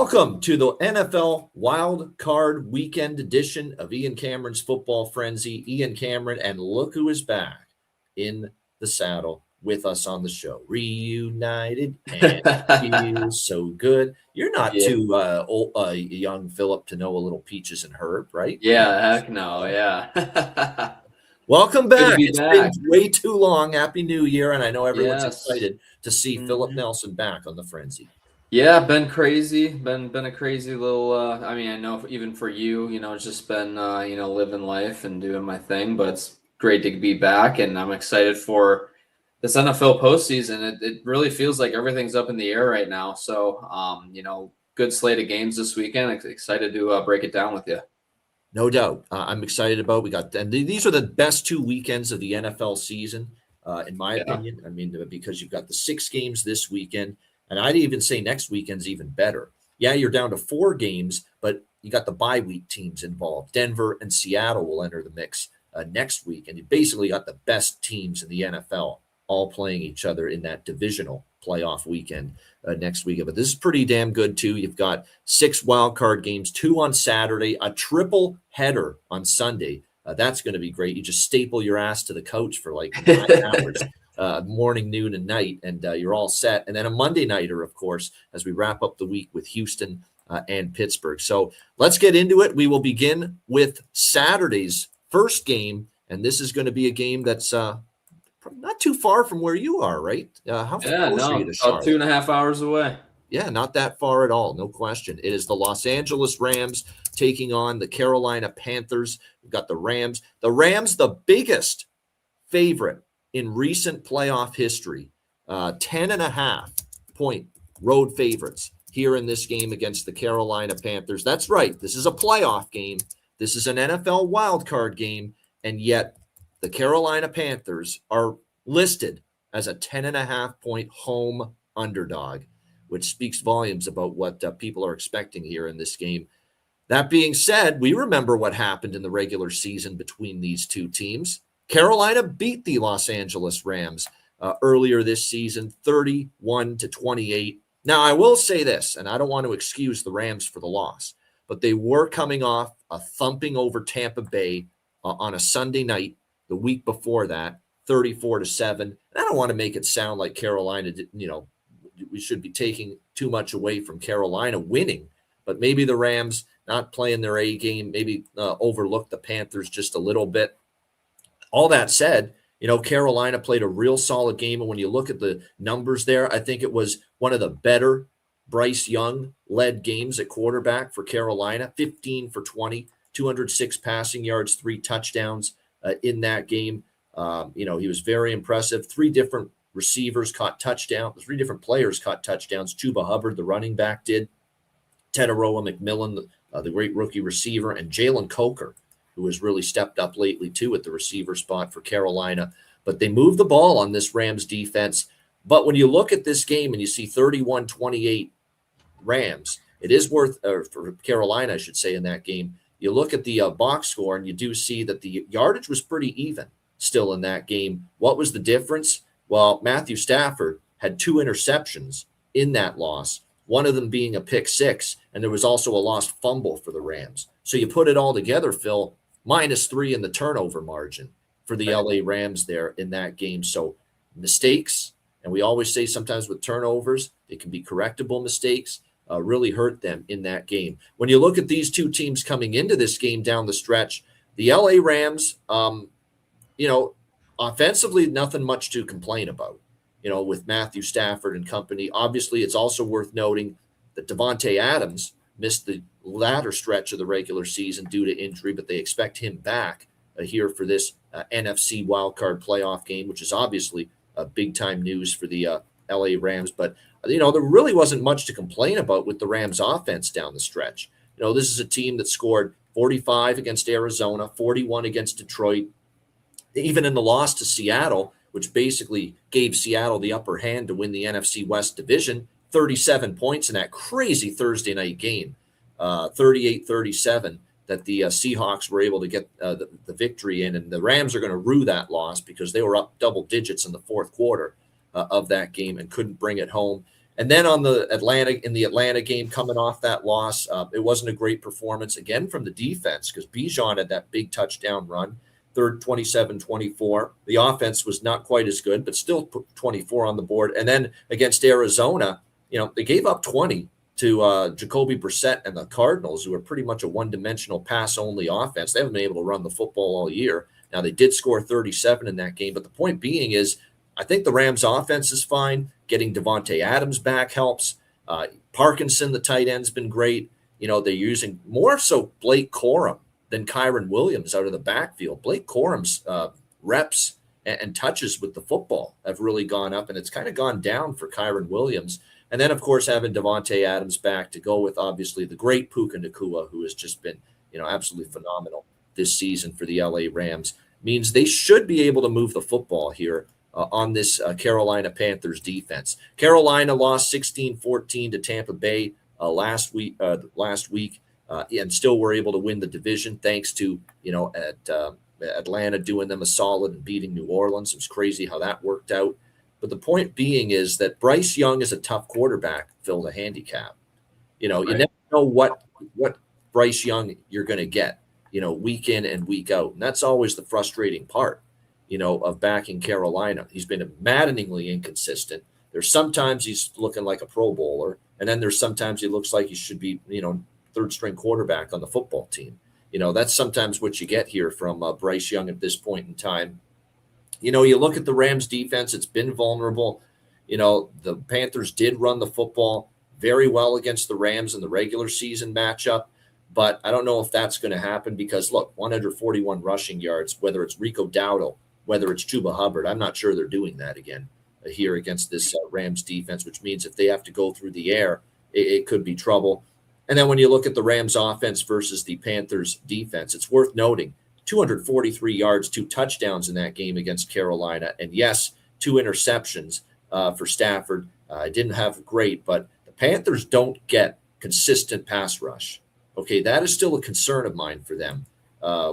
Welcome to the NFL Wildcard Weekend edition of Ian Cameron's Football Frenzy. Ian Cameron, and look who is back in the saddle with us on the show. Reunited, and it feels so good. You're not too young, Philip, to know a little Peaches and Herb, right? Yeah, heck no, yeah. Welcome Good to back. be It's back. been way too long. Happy New Year, and I know everyone's Yes. excited to see Philip Mhm. Nelson back on the Frenzy. Yeah, been crazy. Been a crazy little. I mean, I know even for you, it's just been living life and doing my thing. But it's great to be back, and I'm excited for this NFL postseason. It really feels like everything's up in the air right now. So, good slate of games this weekend. Excited to break it down with you. No doubt. I'm excited about. And these are the best 2 weekends of the NFL season, in my opinion. I mean, because you've got the 6 games this weekend, and I'd even say next weekend's even better. Yeah, you're down to 4 games, but you got the bye week teams involved. Denver and Seattle will enter the mix next week, and you basically got the best teams in the NFL all playing each other in that divisional playoff weekend next week. But this is pretty damn good too. You've got 6 wild card games, 2 on Saturday, a triple header on Sunday. That's going to be great. You just staple your ass to the couch for like 9 hours, morning, noon, and night, and you're all set. And then a Monday nighter, of course, as we wrap up the week with Houston and Pittsburgh. So let's get into it. We will begin with Saturday's first game, and this is going to be a game that's not too far from where you are, right? How close are you to Charlotte? About 2.5 hours away. Yeah, not that far at all. No question. It is the Los Angeles Rams taking on the Carolina Panthers. We've got the Rams. The Rams, the biggest favorite in recent playoff history. 10.5-point road favorites here in this game against the Carolina Panthers. That's right. This is a playoff game. This is an NFL wildcard game. And yet the Carolina Panthers are listed as a 10.5-point home underdog, which speaks volumes about what people are expecting here in this game. That being said, we remember what happened in the regular season between these two teams. Carolina beat the Los Angeles Rams earlier this season, 31-28. Now, I will say this, and I don't want to excuse the Rams for the loss, but they were coming off a thumping over Tampa Bay on a Sunday night the week before that, 34-7. And I don't want to make it sound like Carolina, we should be taking too much away from Carolina winning, but maybe the Rams not playing their A game, maybe overlooked the Panthers just a little bit. All that said, Carolina played a real solid game. And when you look at the numbers there, I think it was one of the better Bryce Young-led games at quarterback for Carolina, 15 for 20, 206 passing yards, 3 touchdowns in that game. He was very impressive. 3 different receivers caught touchdowns. 3 different players caught touchdowns. Chuba Hubbard, the running back, did. Teteroa McMillan, the great rookie receiver, and Jalen Coker, who has really stepped up lately too at the receiver spot for Carolina. But they moved the ball on this Rams defense. But when you look at this game and you see 31-28 Rams, it is worth, or for Carolina, I should say, in that game, you look at the box score and you do see that the yardage was pretty even still in that game. What was the difference? Well, Matthew Stafford had 2 interceptions in that loss, one of them being a pick 6, and there was also a lost fumble for the Rams. So you put it all together, Phil, -3 in the turnover margin for the LA Rams there in that game. So mistakes, and we always say sometimes with turnovers, they can be correctable mistakes, really hurt them in that game. When you look at these two teams coming into this game down the stretch, the LA Rams, offensively, nothing much to complain about, with Matthew Stafford and company. Obviously, it's also worth noting that Devontae Adams missed the latter stretch of the regular season due to injury, but they expect him back here for this NFC wildcard playoff game, which is obviously big-time news for the LA Rams. But, there really wasn't much to complain about with the Rams offense down the stretch. This is a team that scored 45 against Arizona, 41 against Detroit. Even in the loss to Seattle, which basically gave Seattle the upper hand to win the NFC West division, 37 points in that crazy Thursday night game, 38-37, that the Seahawks were able to get the victory in. And the Rams are going to rue that loss because they were up double digits in the fourth quarter of that game and couldn't bring it home. And then on the Atlanta game, coming off that loss, it wasn't a great performance again from the defense because Bijan had that big touchdown run, third 27-24. The offense was not quite as good, but still put 24 on the board. And then against Arizona, they gave up 20 to Jacoby Brissett and the Cardinals, who are pretty much a one-dimensional pass-only offense. They haven't been able to run the football all year. Now, they did score 37 in that game, but the point being is I think the Rams' offense is fine. Getting Devontae Adams back helps. Parkinson, the tight end's been great. They're using more so Blake Corum than Kyron Williams out of the backfield. Blake Corum's reps and touches with the football have really gone up, and it's kind of gone down for Kyron Williams. And then, of course, having Devontae Adams back to go with, obviously, the great Puka Nacua, who has just been, absolutely phenomenal this season for the LA Rams, means they should be able to move the football here on this Carolina Panthers defense. Carolina lost 16-14 to Tampa Bay last week, and still were able to win the division thanks to, Atlanta doing them a solid and beating New Orleans. It was crazy how that worked out. But the point being is that Bryce Young is a tough quarterback, Phil, to handicap. You never know what Bryce Young you're going to get, week in and week out. And that's always the frustrating part, of backing Carolina. He's been maddeningly inconsistent. There's sometimes he's looking like a Pro Bowler, and then there's sometimes he looks like he should be, third string quarterback on the football team. That's sometimes what you get here from Bryce Young at this point in time. You look at the Rams defense, it's been vulnerable. The Panthers did run the football very well against the Rams in the regular season matchup, but I don't know if that's going to happen because, look, 141 rushing yards, whether it's Rico Dowdle, whether it's Chuba Hubbard, I'm not sure they're doing that again here against this Rams defense, which means if they have to go through the air, it could be trouble. And then when you look at the Rams offense versus the Panthers defense, it's worth noting 243 yards, 2 touchdowns in that game against Carolina. And yes, 2 interceptions for Stafford. Didn't have great, but the Panthers don't get consistent pass rush. Okay, that is still a concern of mine for them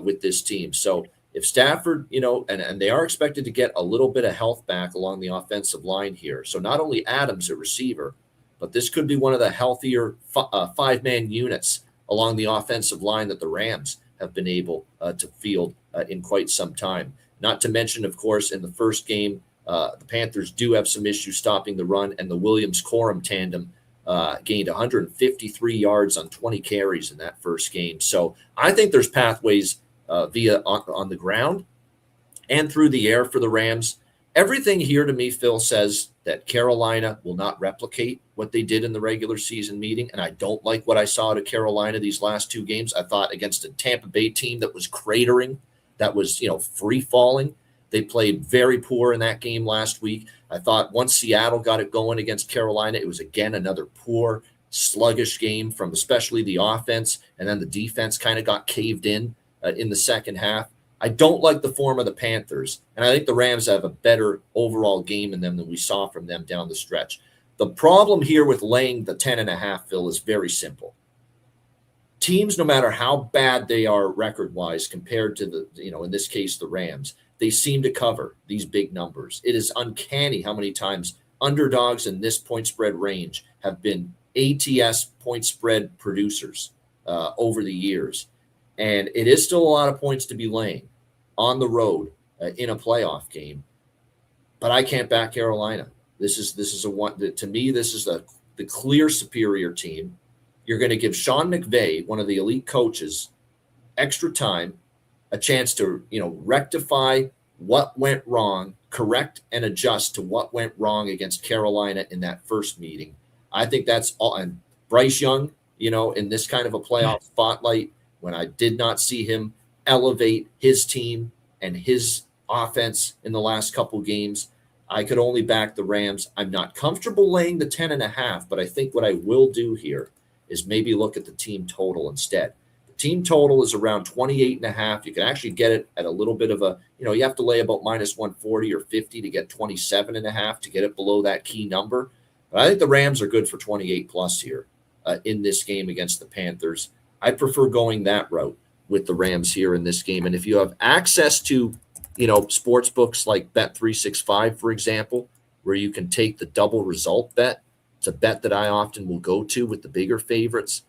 with this team. So if Stafford, and they are expected to get a little bit of health back along the offensive line here. So not only Adams at receiver, but this could be one of the healthier 5-man units along the offensive line that the Rams have been able to field in quite some time. Not to mention, of course, in the first game, the Panthers do have some issues stopping the run, and the Williams-Corum tandem gained 153 yards on 20 carries in that first game. So I think there's pathways via on the ground and through the air for the Rams. Everything here to me, Phil, says that Carolina will not replicate what they did in the regular season meeting, and I don't like what I saw out of Carolina these last 2 games. I thought against a Tampa Bay team that was cratering, that was, free-falling. They played very poor in that game last week. I thought once Seattle got it going against Carolina, it was, again, another poor, sluggish game from especially the offense, and then the defense kind of got caved in the second half. I don't like the form of the Panthers, and I think the Rams have a better overall game in them than we saw from them down the stretch. The problem here with laying the 10.5, Phil, is very simple. Teams, no matter how bad they are record-wise compared to the, in this case, the Rams, they seem to cover these big numbers. It is uncanny how many times underdogs in this point spread range have been ATS point spread producers over the years. And it is still a lot of points to be laying on the road in a playoff game. But I can't back Carolina. This is a one to me. This is the clear superior team. You're going to give Sean McVay, one of the elite coaches, extra time, a chance to rectify what went wrong, correct and adjust to what went wrong against Carolina in that first meeting. I think that's all. And Bryce Young, in this kind of a playoff spotlight, when I did not see him elevate his team and his offense in the last couple games, I could only back the Rams. I'm not comfortable laying the 10.5, but I think what I will do here is maybe look at the team total instead. The team total is around 28.5. You can actually get it at a little bit of a, you have to lay about minus 140 or 50 to get 27.5 to get it below that key number. But I think the Rams are good for 28 plus here in this game against the Panthers. I prefer going that route with the Rams here in this game. And if you have access to, sports books like Bet365, for example, where you can take the double result bet It's a bet that I often will go to with the bigger favorites.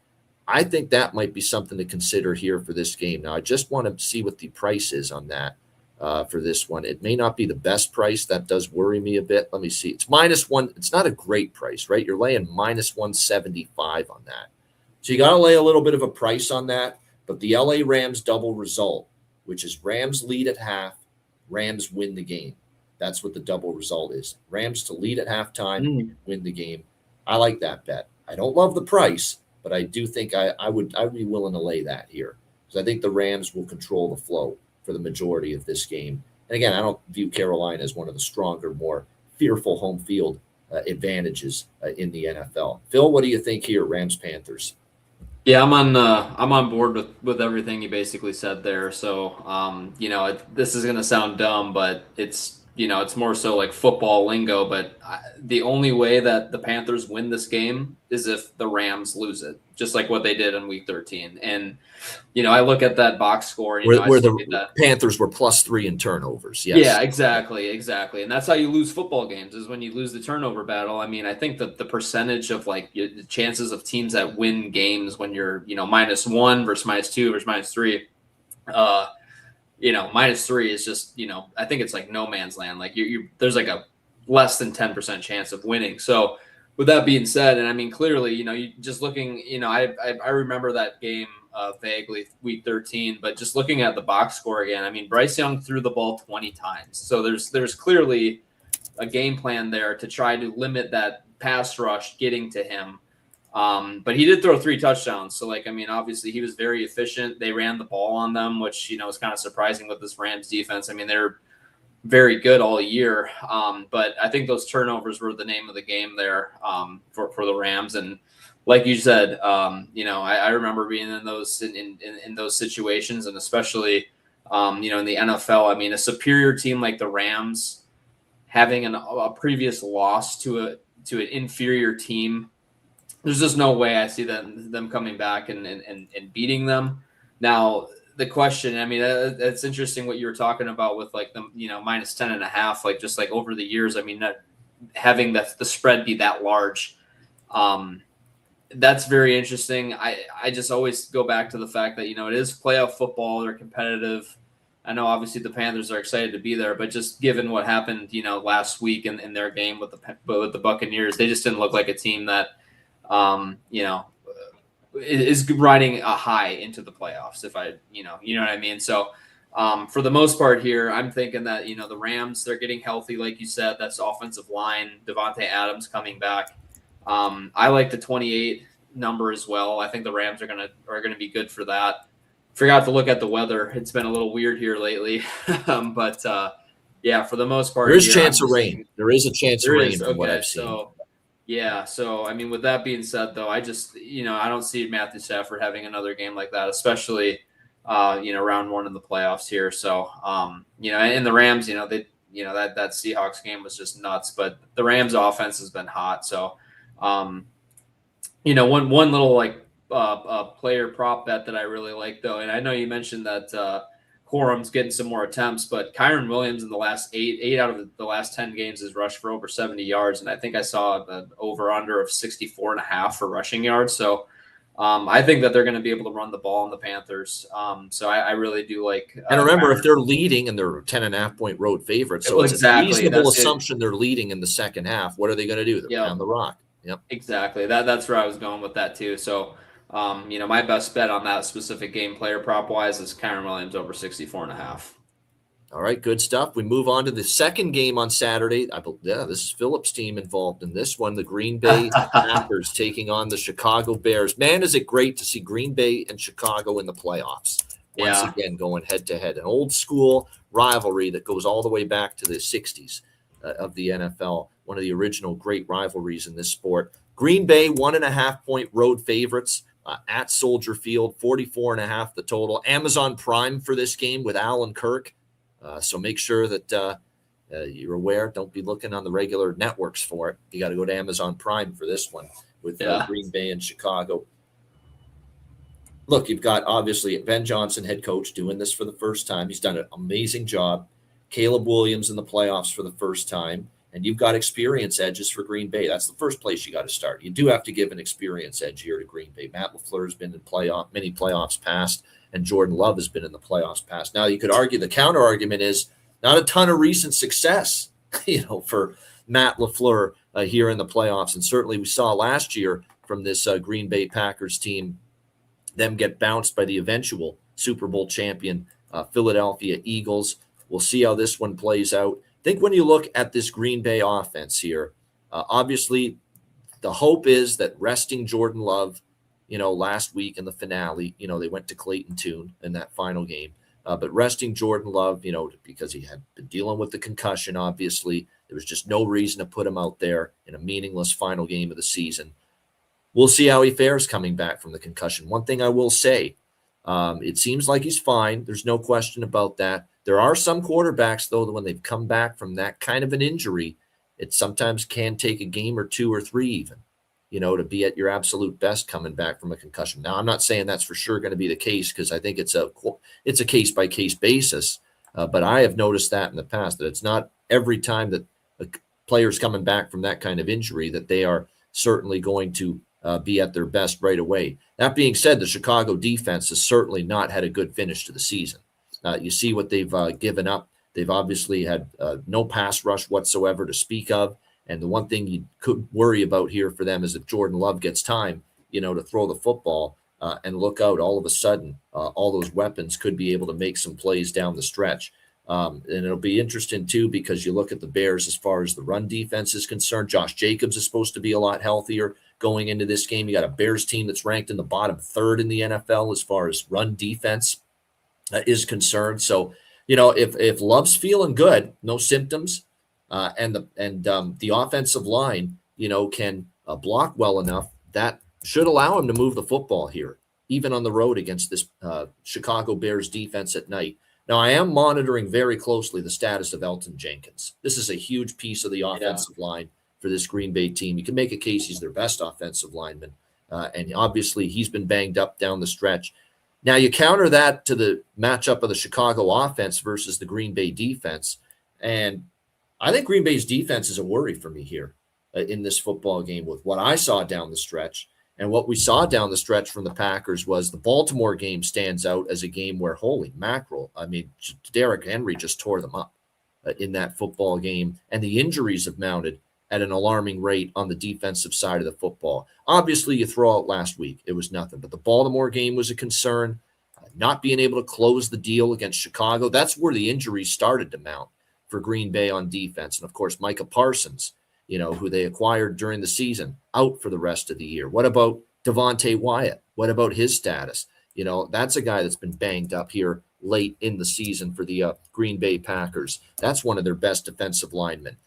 I think that might be something to consider here for this game. Now, I just want to see what the price is on that for this one. It may not be the best price. That does worry me a bit. Let me see. It's -1. It's not a great price, right? You're laying -175 on that. So you got to lay a little bit of a price on that. But the LA Rams double result, which is Rams lead at half, Rams win the game. That's what the double result is. Rams to lead at halftime, win the game. I like that bet. I don't love the price, but I do think I would be willing to lay that here because I think the Rams will control the flow for the majority of this game. And again, I don't view Carolina as one of the stronger, more fearful home field advantages in the NFL. Phil, what do you think here, Rams Panthers? Yeah, I'm on board with everything you basically said there. So, this is gonna sound dumb, but it's more so like football lingo. But the only way that the Panthers win this game is if the Rams lose it, just like what they did in Week 13. And I look at that box score, and, where the Panthers were +3 in turnovers. Yes. Yeah, exactly. And that's how you lose football games, is when you lose the turnover battle. I mean, I think that the percentage of like the chances of teams that win games when you're, -1 versus -2 versus -3, -3 is just, I think it's like no man's land. Like there's like a less than 10% chance of winning. So with that being said, and I mean, clearly, you just looking, I remember that game vaguely, Week 13, but just looking at the box score again, I mean, Bryce Young threw the ball 20 times. So there's clearly a game plan there to try to limit that pass rush getting to him. But he did throw 3 touchdowns. So, obviously he was very efficient. They ran the ball on them, which, is kind of surprising with this Rams defense. I mean, they're very good all year. But I think those turnovers were the name of the game there for the Rams. And like you said, I remember being in those in those situations, and especially, in the NFL. I mean, a superior team like the Rams having a previous loss to an inferior team, there's just no way I see them coming back and beating them. Now, the question, I mean, it's interesting what you were talking about with like the -10.5, like just like over the years. I mean, having the spread be that large. That's very interesting. I just always go back to the fact that, it is playoff football. They're competitive. I know obviously the Panthers are excited to be there, but just given what happened, last week in their game with the Buccaneers, they just didn't look like a team that, is riding a high into the playoffs. If you know what I mean? So, for the most part here, I'm thinking that, the Rams, they're getting healthy. Like you said, that's offensive line, Devontae Adams coming back. I like the 28 number as well. I think the Rams are gonna be good for that. Forgot to look at the weather. It's been a little weird here lately, but yeah, for the most part, there is a chance of rain. There is a chance of rain from what I've seen. So, yeah. So I mean, with that being said, though, I just I don't see Matthew Stafford having another game like that, especially round 1 in the playoffs here. So and the Rams, they that Seahawks game was just nuts, but the Rams offense has been hot. So. One little like player prop bet that I really like, though, and I know you mentioned that Corum's getting some more attempts, but Kyren Williams in the last eight out of the last 10 games has rushed for over 70 yards, and I think I saw the over/under of 64.5 for rushing yards. So I think that they're going to be able to run the ball on the Panthers. So I really do like. And remember, if they're leading and they're 10.5-point road favorites, so it's a reasonable assumption they're leading in the second half. What are they going to do? They're pound the rock. Yep. Exactly. That's where I was going with that too. So, my best bet on that specific game player prop wise is Kyren Williams over 64.5. All right, good stuff. We move on to the second game on Saturday. This is Philip's team involved in this one. The Green Bay Packers taking on the Chicago Bears. Man, is it great to see Green Bay and Chicago in the playoffs. Once again, going head to head. An old school rivalry that goes all the way back to the 60s of the NFL. One of the original great rivalries in this sport. Green Bay, 1.5-point road favorites at Soldier Field, 44.5 the total. Amazon Prime for this game with Alan Kirk. So make sure that you're aware. Don't be looking on the regular networks for it. You got to go to Amazon Prime for this one with Green Bay and Chicago. Look, you've got obviously Ben Johnson, head coach, doing this for the first time. He's done an amazing job. Caleb Williams in the playoffs for the first time. and you've got experience edges for Green Bay. That's the first place you got to start. You do have to give an experience edge here to Green Bay. Matt LaFleur has been in many playoffs past, and Jordan Love has been in the playoffs past. Now, you could argue the counter argument is not a ton of recent success, for Matt LaFleur here in the playoffs. And certainly we saw last year from this Green Bay Packers team, them get bounced by the eventual Super Bowl champion Philadelphia Eagles. We'll see how this one plays out. I think when you look at this Green Bay offense here, obviously the hope is that resting Jordan Love, last week in the finale, they went to Clayton Tune in that final game. But resting Jordan Love, because he had been dealing with the concussion, obviously, there was just no reason to put him out there in a meaningless final game of the season. We'll see how he fares coming back from the concussion. One thing I will say, it seems like he's fine. There's no question about that. There are some quarterbacks, though, that when they've come back from that kind of an injury, it sometimes can take a game or 2 or 3 even, to be at your absolute best coming back from a concussion. Now, I'm not saying that's for sure going to be the case because I think it's a case-by-case basis. But I have noticed that in the past, that it's not every time that a player's coming back from that kind of injury that they are certainly going to be at their best right away. That being said, the Chicago defense has certainly not had a good finish to the season. You see what they've given up. They've obviously had no pass rush whatsoever to speak of. And the one thing you could worry about here for them is if Jordan Love gets time, to throw the football and look out, all of a sudden, all those weapons could be able to make some plays down the stretch. And it'll be interesting, too, because you look at the Bears as far as the run defense is concerned. Josh Jacobs is supposed to be a lot healthier going into this game. You got a Bears team that's ranked in the bottom third in the NFL as far as run defense is concerned. So, if Love's feeling good, no symptoms, and the offensive line, can block well enough, that should allow him to move the football here, even on the road against this Chicago Bears defense at night. Now, I am monitoring very closely the status of Elton Jenkins. This is a huge piece of the offensive line for this Green Bay team. You can make a case he's their best offensive lineman, and obviously he's been banged up down the stretch. Now, you counter that to the matchup of the Chicago offense versus the Green Bay defense, and I think Green Bay's defense is a worry for me here in this football game with what I saw down the stretch. And what we saw down the stretch from the Packers was the Baltimore game stands out as a game where, holy mackerel, I mean, Derrick Henry just tore them up in that football game. And the injuries have mounted at an alarming rate on the defensive side of the football. Obviously, you throw out last week, it was nothing. But the Baltimore game was a concern. Not being able to close the deal against Chicago, that's where the injuries started to mount for Green Bay on defense. And, of course, Micah Parsons, who they acquired during the season, out for the rest of the year. What about Devontae Wyatt? What about his status? That's a guy that's been banged up here late in the season for the Green Bay Packers. That's one of their best defensive linemen.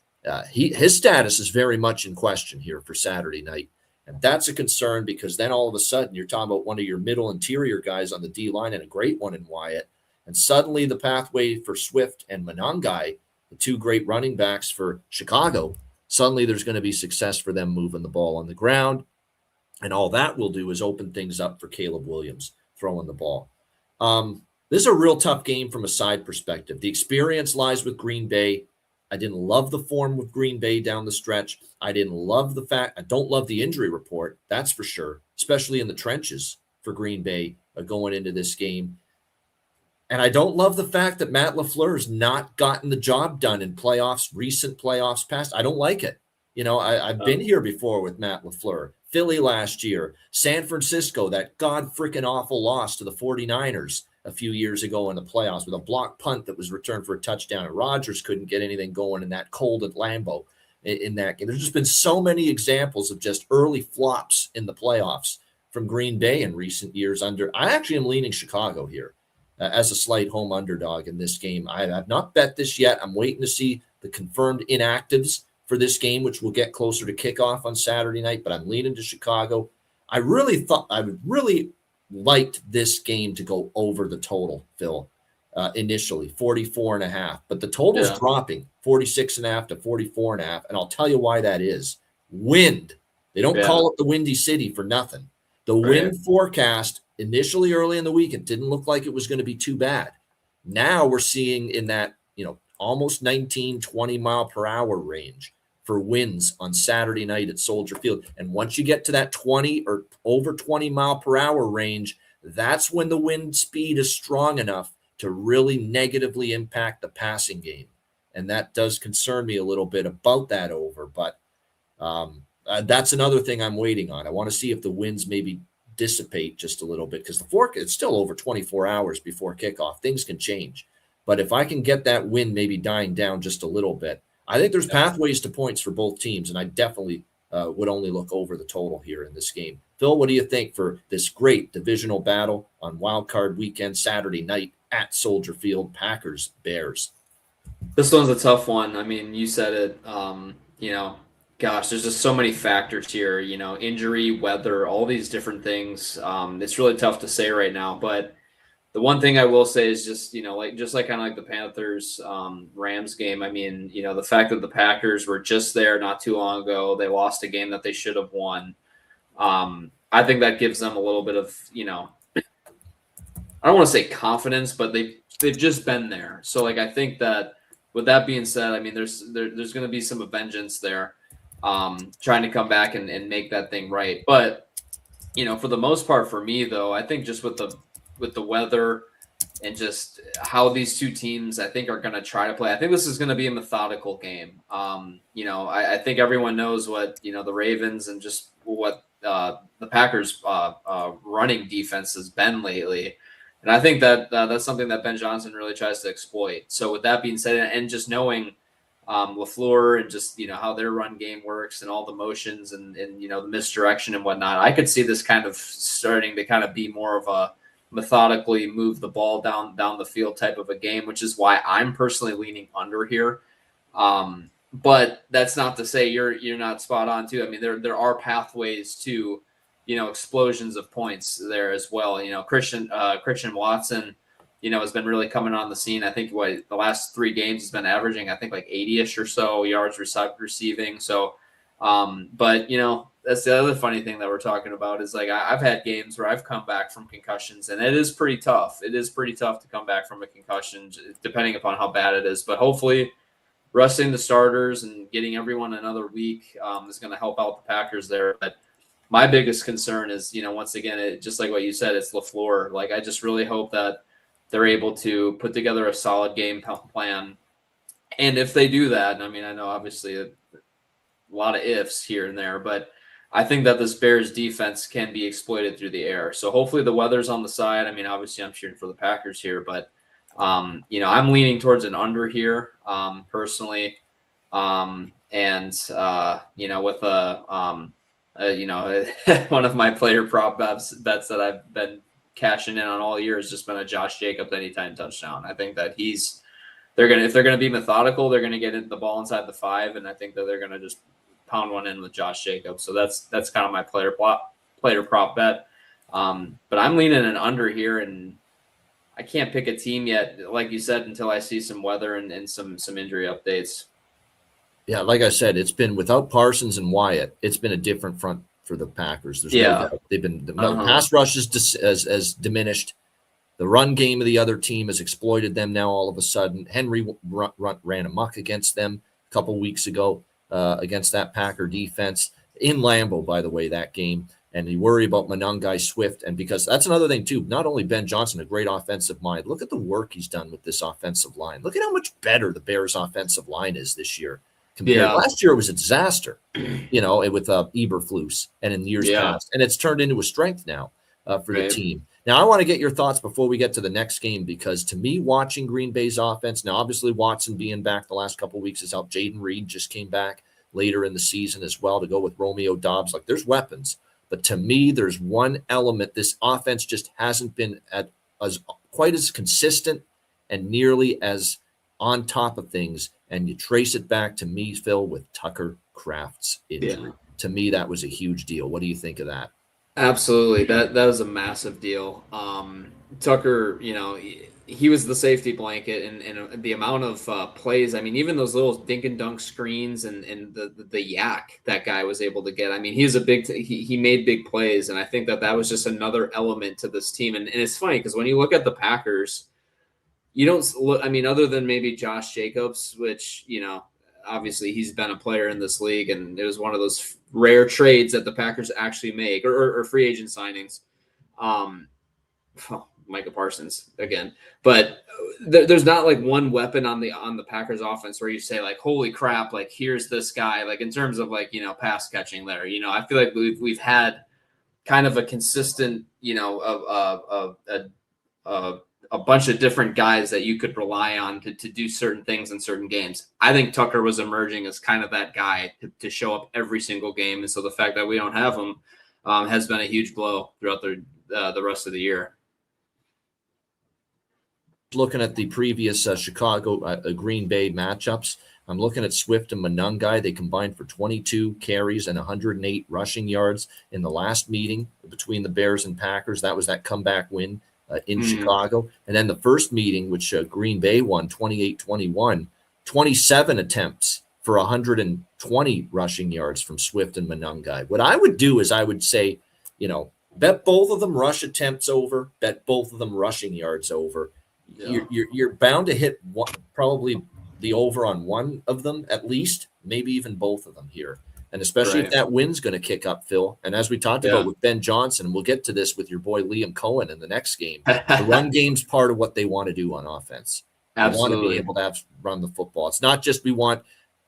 His status is very much in question here for Saturday night. And that's a concern because then all of a sudden you're talking about one of your middle interior guys on the D-line and a great one in Wyatt. And suddenly the pathway for Swift and Monangai, the two great running backs for Chicago, suddenly there's going to be success for them moving the ball on the ground. And all that will do is open things up for Caleb Williams throwing the ball. This is a real tough game from a side perspective. The experience lies with Green Bay. I didn't love the form with Green Bay down the stretch. I don't love the injury report, that's for sure, especially in the trenches for Green Bay going into this game. And I don't love the fact that Matt LaFleur has not gotten the job done in recent playoffs past. I don't like it. I've been here before with Matt LaFleur. Philly last year, San Francisco, that god-freaking awful loss to the 49ers a few years ago in the playoffs with a block punt that was returned for a touchdown, and Rodgers couldn't get anything going in that cold at Lambeau in that game. There's just been so many examples of just early flops in the playoffs from Green Bay in recent years. I actually am leaning Chicago here as a slight home underdog in this game. I have not bet this yet. I'm waiting to see the confirmed inactives for this game, which will get closer to kickoff on Saturday night, but I'm leaning to Chicago. I really liked this game to go over the total, Phil, initially, 44.5. But the total is dropping, 46.5 to 44.5. And I'll tell you why that is. Wind. They don't call it the Windy City for nothing. The wind forecast initially early in the week, it didn't look like it was going to be too bad. Now we're seeing in that, almost 19, 20 mile per hour range for wins on Saturday night at Soldier Field. And once you get to that 20 or over 20 mile per hour range, that's when the wind speed is strong enough to really negatively impact the passing game. And that does concern me a little bit about that over. But that's another thing I'm waiting on. I want to see if the winds maybe dissipate just a little bit, because it's still over 24 hours before kickoff. Things can change. But if I can get that wind maybe dying down just a little bit, I think there's pathways to points for both teams, and I definitely would only look over the total here in this game. Phil, what do you think for this great divisional battle on Wildcard weekend, Saturday night at Soldier Field, Packers, Bears? This one's a tough one. I mean, you said it, gosh, there's just so many factors here, injury, weather, all these different things. It's really tough to say right now, but the one thing I will say is just, kind of like the Panthers Rams game. I mean, the fact that the Packers were just there not too long ago, they lost a game that they should have won. I think that gives them a little bit of, I don't want to say confidence, but they've just been there. So I think that with that being said, I mean, there's going to be some vengeance there, trying to come back and make that thing right. But, for the most part for me though, I think just with the weather and just how these two teams, I think, are going to try to play. I think this is going to be a methodical game. I think everyone knows what, the Ravens and just what the Packers running defense has been lately. And I think that that's something that Ben Johnson really tries to exploit. So with that being said, and just knowing LaFleur and just, how their run game works and all the motions and the misdirection and whatnot, I could see this kind of starting to kind of be more of a methodically move the ball down the field type of a game, which is why I'm personally leaning under here. But that's not to say you're not spot on too. I mean, there are pathways to, explosions of points there as well. Christian Watson, has been really coming on the scene. I think the last 3 games has been averaging, I think 80-ish or so yards receiving. So, but that's the other funny thing that we're talking about is I've had games where I've come back from concussions, and it is pretty tough. It is pretty tough to come back from a concussion, depending upon how bad it is. But hopefully, resting the starters and getting everyone another week is going to help out the Packers there. But my biggest concern is, once again, just like what you said, it's LaFleur. I just really hope that they're able to put together a solid game plan. And if they do that, and I mean, I know obviously a lot of ifs here and there, but I think that this Bears defense can be exploited through the air. So hopefully the weather's on the side. I mean, obviously I'm cheering for the Packers here, but I'm leaning towards an under here, personally. With one of my player prop bets that I've been cashing in on all year has just been a Josh Jacobs anytime touchdown. I think that if they're gonna be methodical, they're gonna get the ball inside the 5, and I think that they're gonna just pound one in with Josh Jacobs. So that's kind of my player prop bet. But I'm leaning an under here, and I can't pick a team yet, like you said, until I see some weather and some injury updates. Yeah, like I said, it's been without Parsons and Wyatt, it's been a different front for the Packers. There's no doubt. They've been the pass rush has diminished. The run game of the other team has exploited them now all of a sudden. Henry ran amok against them a couple weeks ago against that Packer defense in Lambeau, by the way, that game. And you worry about Monangai Swift. And because that's another thing, too, not only Ben Johnson, a great offensive mind. Look at the work he's done with this offensive line. Look at how much better the Bears' offensive line is this year. Last year, it was a disaster, with Eberflus and in years past. And it's turned into a strength now for the team. Now, I want to get your thoughts before we get to the next game, because to me, watching Green Bay's offense, now obviously Watson being back the last couple of weeks has helped. Jaden Reed just came back later in the season as well to go with Romeo Doubs. There's weapons. But to me, there's one element. This offense just hasn't been quite as consistent and nearly as on top of things. And you trace it back to me, Phil, with Tucker Kraft's injury. Yeah. To me, that was a huge deal. What do you think of that? Absolutely. That was a massive deal. Tucker, he was the safety blanket, and the amount of plays. I mean, even those little dink and dunk screens and the yak that guy was able to get. I mean, he's he made big plays, and I think that was just another element to this team. And it's funny because when you look at the Packers, you don't look. I mean, other than maybe Josh Jacobs, which obviously he's been a player in this league, and it was one of those rare trades that the Packers actually make, or free agent signings. Micah Parsons again, but there's not like one weapon on the Packers offense where you say like, holy crap, like here's this guy, like in terms of like, pass catching there. I feel like we've had kind of a consistent, a bunch of different guys that you could rely on to do certain things in certain games. I think Tucker was emerging as kind of that guy to show up every single game. And so the fact that we don't have him has been a huge blow throughout the rest of the year. Looking at the previous Chicago Green Bay matchups, I'm looking at Swift and Monangai. They combined for 22 carries and 108 rushing yards in the last meeting between the Bears and Packers. That was that comeback win in Chicago. And then the first meeting, which Green Bay won 28-21, 27 attempts for 120 rushing yards from Swift and Monangai. What I would do is I would say, bet both of them rush attempts over, bet both of them rushing yards over. Yeah. You're bound to hit one, probably the over on one of them at least, maybe even both of them here. And especially if that wind's going to kick up, Phil. And as we talked about with Ben Johnson, and we'll get to this with your boy Liam Cohen in the next game, the run game's part of what they want to do on offense. Absolutely. They want to be able to run the football. It's not just we want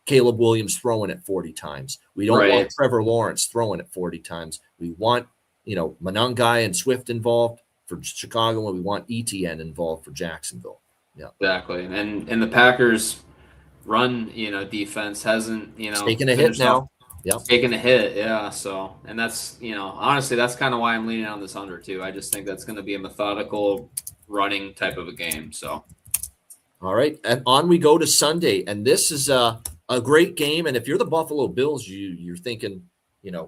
Caleb Williams throwing it 40 times. We don't want Trevor Lawrence throwing it 40 times. We want, Monangai and Swift involved for Chicago, and we want ETN involved for Jacksonville. Yeah, exactly. And the Packers run, defense hasn't, taking a hit now. Yeah, taking a hit. Yeah. So, and that's, honestly, that's kind of why I'm leaning on this under too. I just think that's going to be a methodical running type of a game. So, all right, and on we go to Sunday, and this is a great game. And if you're the Buffalo Bills, you're thinking,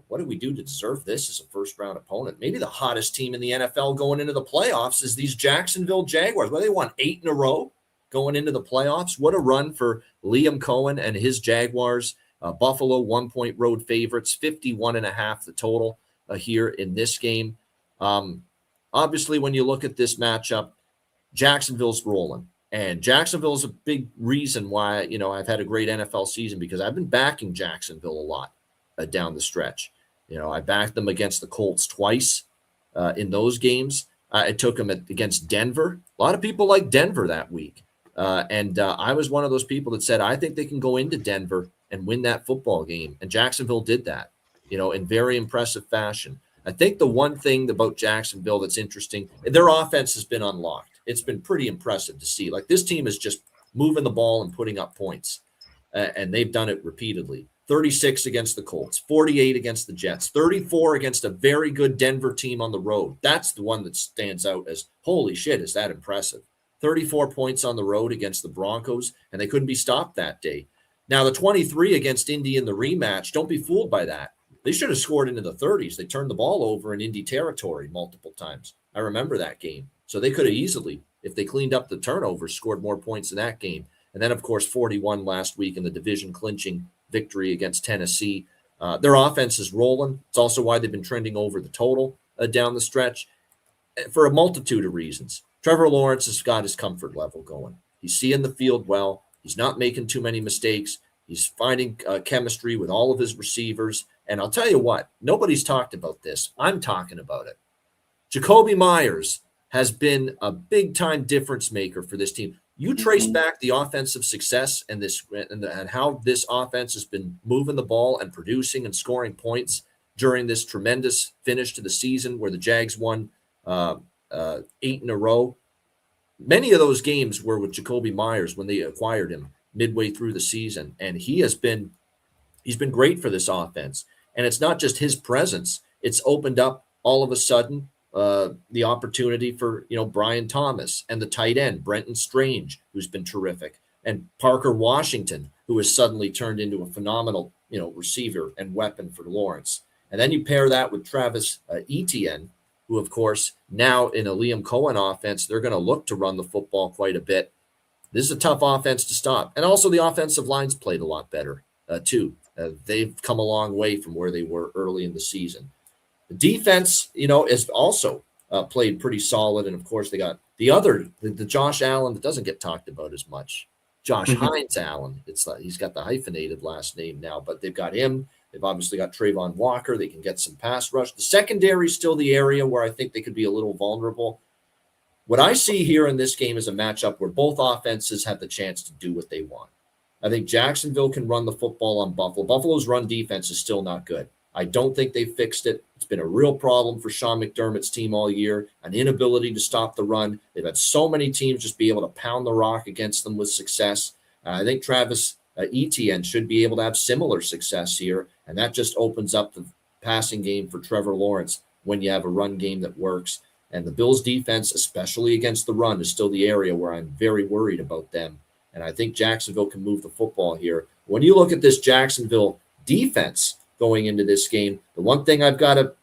what do we do to deserve this as a first-round opponent? Maybe the hottest team in the NFL going into the playoffs is these Jacksonville Jaguars. Well, they won 8 in a row going into the playoffs. What a run for Liam Cohen and his Jaguars. Buffalo 1-point road favorites, 51.5 the total here in this game. Obviously, when you look at this matchup, Jacksonville's rolling. And Jacksonville's a big reason why, I've had a great NFL season because I've been backing Jacksonville a lot. Down the stretch. I backed them against the Colts twice in those games. I took them against Denver. A lot of people like Denver that week. And I was one of those people that said, I think they can go into Denver and win that football game. And Jacksonville did that, in very impressive fashion. I think the one thing about Jacksonville that's interesting, their offense has been unlocked. It's been pretty impressive to see. Like this team is just moving the ball and putting up points. And they've done it repeatedly. 36 against the Colts, 48 against the Jets, 34 against a very good Denver team on the road. That's the one that stands out as, holy shit, is that impressive. 34 points on the road against the Broncos, and they couldn't be stopped that day. Now, the 23 against Indy in the rematch, don't be fooled by that. They should have scored into the 30s. They turned the ball over in Indy territory multiple times. I remember that game. So they could have easily, if they cleaned up the turnovers, scored more points in that game. And then, of course, 41 last week in the division clinching victory against Tennessee. Their offense is rolling. It's also why they've been trending over the total down the stretch for a multitude of reasons. Trevor Lawrence has got his comfort level going. He's seeing the field well. He's not making too many mistakes. He's finding chemistry with all of his receivers. And I'll tell you what, nobody's talked about this. I'm talking about it. Jacoby Myers has been a big-time difference maker for this team. You trace back the offensive success and how this offense has been moving the ball and producing and scoring points during this tremendous finish to the season where the Jags won 8 in a row. Many of those games were with Jacoby Myers when they acquired him midway through the season, and he's been great for this offense. And it's not just his presence; it's opened up all of a sudden the opportunity for, Brian Thomas and the tight end, Brenton Strange, who's been terrific, and Parker Washington, who has suddenly turned into a phenomenal, receiver and weapon for Lawrence. And then you pair that with Travis Etienne, who, of course, now in a Liam Cohen offense, they're going to look to run the football quite a bit. This is a tough offense to stop. And also the offensive line's played a lot better, too. They've come a long way from where they were early in the season. The defense, is also played pretty solid. And, of course, they got the Josh Allen that doesn't get talked about as much. Josh Hines Allen. It's like he's got the hyphenated last name now, but they've got him. They've obviously got Trayvon Walker. They can get some pass rush. The secondary is still the area where I think they could be a little vulnerable. What I see here in this game is a matchup where both offenses have the chance to do what they want. I think Jacksonville can run the football on Buffalo. Buffalo's run defense is still not good. I don't think they've fixed it. It's been a real problem for Sean McDermott's team all year, an inability to stop the run. They've had so many teams just be able to pound the rock against them with success. I think Travis Etienne should be able to have similar success here, and that just opens up the passing game for Trevor Lawrence when you have a run game that works. And the Bills' defense, especially against the run, is still the area where I'm very worried about them. And I think Jacksonville can move the football here. When you look at this Jacksonville defense going into this game, the one thing I've got to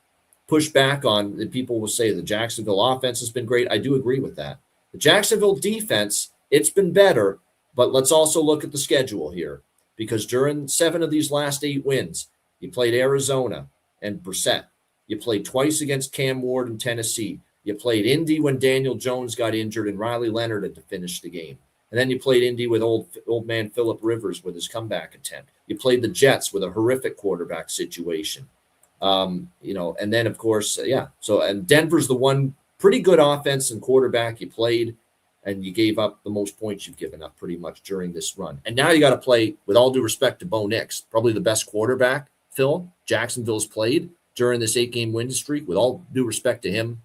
push back on, that people will say the Jacksonville offense has been great. I do agree with that. The Jacksonville defense, it's been better, but let's also look at the schedule here, because during 7 of these last 8 wins, you played Arizona and Brissett. You played twice against Cam Ward in Tennessee. You played Indy when Daniel Jones got injured and Riley Leonard had to finish the game. And then you played Indy with old man Phillip Rivers with his comeback attempt. You played the Jets with a horrific quarterback situation. And then, of course, So, and Denver's the one pretty good offense and quarterback you played, and you gave up the most points you've given up pretty much during this run. And now you got to play, with all due respect to Bo Nix, probably the best quarterback, Phil, Jacksonville's played during this 8-game win streak. With all due respect to him,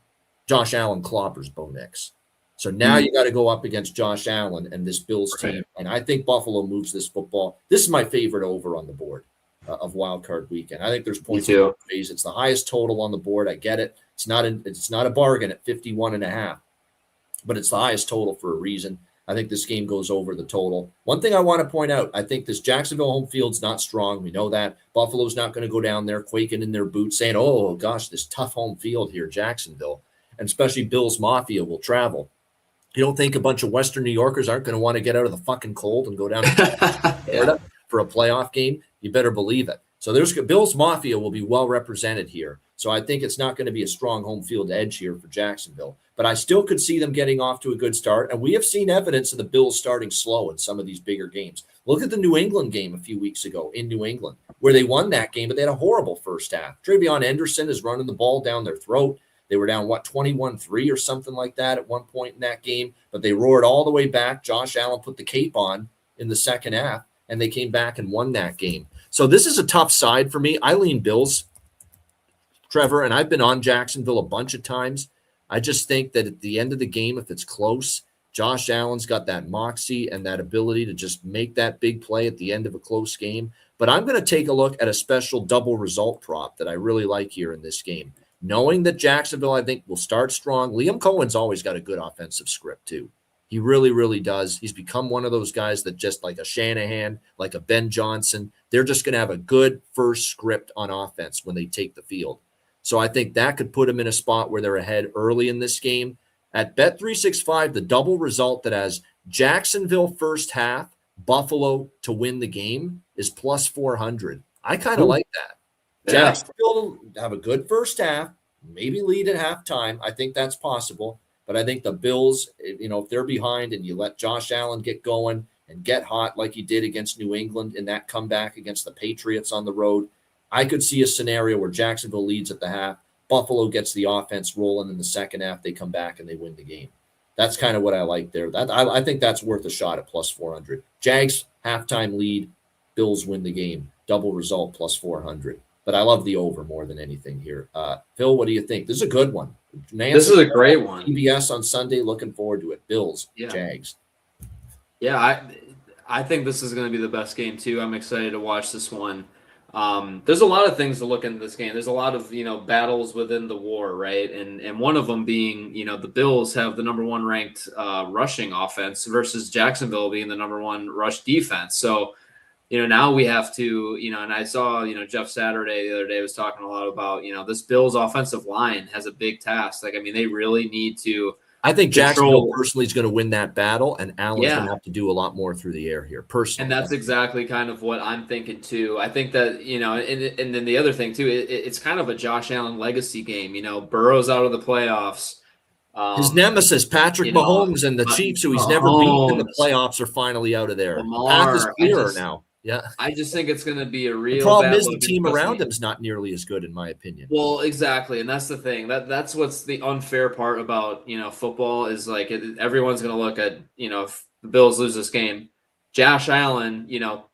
Josh Allen clobbers Bo Nix. So now you got to go up against Josh Allen and this Bills team. And I think Buffalo moves this football. This is my favorite over on the board of Wildcard weekend. I think there's points in both ways. It's the highest total on the board. I get it. It's not a bargain at 51.5, but it's the highest total for a reason. I think this game goes over the total. One thing I want to point out, I think this Jacksonville home field's not strong. We know that. Buffalo's not going to go down there quaking in their boots saying, oh, gosh, this tough home field here, Jacksonville. And especially Bills Mafia will travel. You don't think a bunch of Western New Yorkers aren't going to want to get out of the fucking cold and go down to Florida for a playoff game? You better believe it. So Bills Mafia will be well represented here. So I think it's not going to be a strong home field edge here for Jacksonville. But I still could see them getting off to a good start. And we have seen evidence of the Bills starting slow in some of these bigger games. Look at the New England game a few weeks ago in New England, where they won that game, but they had a horrible first half. Travion Henderson is running the ball down their throat. They were down, 21-3 or something like that at one point in that game, but they roared all the way back. Josh Allen put the cape on in the second half, and they came back and won that game. So this is a tough side for me. I lean Bills, Trevor, and I've been on Jacksonville a bunch of times. I just think that at the end of the game, if it's close, Josh Allen's got that moxie and that ability to just make that big play at the end of a close game. But I'm going to take a look at a special double result prop that I really like here in this game. Knowing that Jacksonville, I think, will start strong. Liam Cohen's always got a good offensive script, too. He really, really does. He's become one of those guys that just like a Shanahan, like a Ben Johnson, they're just going to have a good first script on offense when they take the field. So I think that could put them in a spot where they're ahead early in this game. At Bet365, the double result that has Jacksonville first half, Buffalo to win the game is plus 400. I kind of like that. Jacksonville have a good first half, maybe lead at halftime. I think that's possible. But I think the Bills, if they're behind and you let Josh Allen get going and get hot like he did against New England in that comeback against the Patriots on the road, I could see a scenario where Jacksonville leads at the half, Buffalo gets the offense rolling in the second half, they come back and they win the game. That's kind of what I like there. I think that's worth a shot at plus 400. Jags, halftime lead, Bills win the game. Double result, plus 400. But I love the over more than anything here. Phil, what do you think? This is a good one. This is a great one. CBS on Sunday. Looking forward to it. Bills, Jags. Yeah, I think this is going to be the best game too. I'm excited to watch this one. There's a lot of things to look into this game. There's a lot of battles within the war, right? And one of them being the Bills have the number 1 ranked rushing offense versus Jacksonville being the number 1 rush defense. So now we have to, and I saw, Jeff Saturday the other day was talking a lot about, this Bills offensive line has a big task. They really need to. I think Jacksonville personally is going to win that battle, and Allen's going to have to do a lot more through the air here, personally. And that's exactly kind of what I'm thinking too. I think that, and then the other thing too, it's kind of a Josh Allen legacy game. Burrow's out of the playoffs. His nemesis, Patrick Mahomes, and the Chiefs, who he's never beaten in the playoffs, are finally out of there. The path is clearer now. Yeah. I just think it's going to be a real The problem bad is the look, team around him is not nearly as good, in my opinion. Well, exactly, and that's the thing. That's what's the unfair part about football is like everyone's going to look at if the Bills lose this game, Josh Allen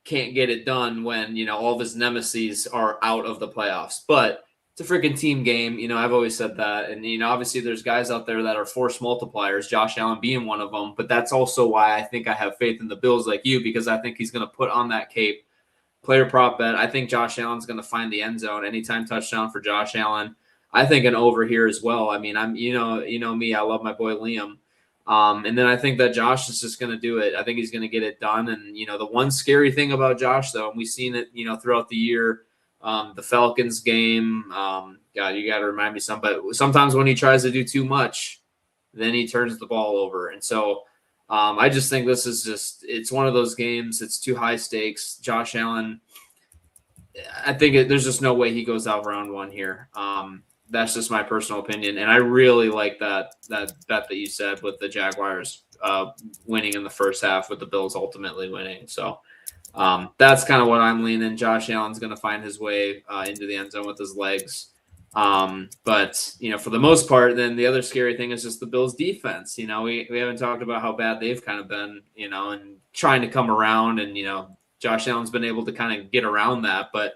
can't get it done when all of his nemesis are out of the playoffs. But it's a freaking team game. I've always said that, and obviously there's guys out there that are force multipliers. Josh Allen being one of them. But that's also why I think I have faith in the Bills like you, because I think he's going to put on that cape. Player prop bet. I think Josh Allen's going to find the end zone. Anytime touchdown for Josh Allen. I think an over here as well. I mean, I'm me. I love my boy Liam. And then I think that Josh is just going to do it. I think he's going to get it done. And the one scary thing about Josh, though, and we've seen it throughout the year, the Falcons game. God, you got to remind me but sometimes when he tries to do too much, then he turns the ball over. And so. I just think this is it's one of those games. It's too high stakes. Josh Allen, I think there's just no way he goes out round one here. That's just my personal opinion. And I really like that bet that you said with the Jaguars winning in the first half with the Bills ultimately winning. So that's kind of what I'm leaning. Josh Allen's going to find his way into the end zone with his legs. But for the most part, then the other scary thing is just the Bills defense. We haven't talked about how bad they've kind of been, and trying to come around, and Josh Allen's been able to kind of get around that. But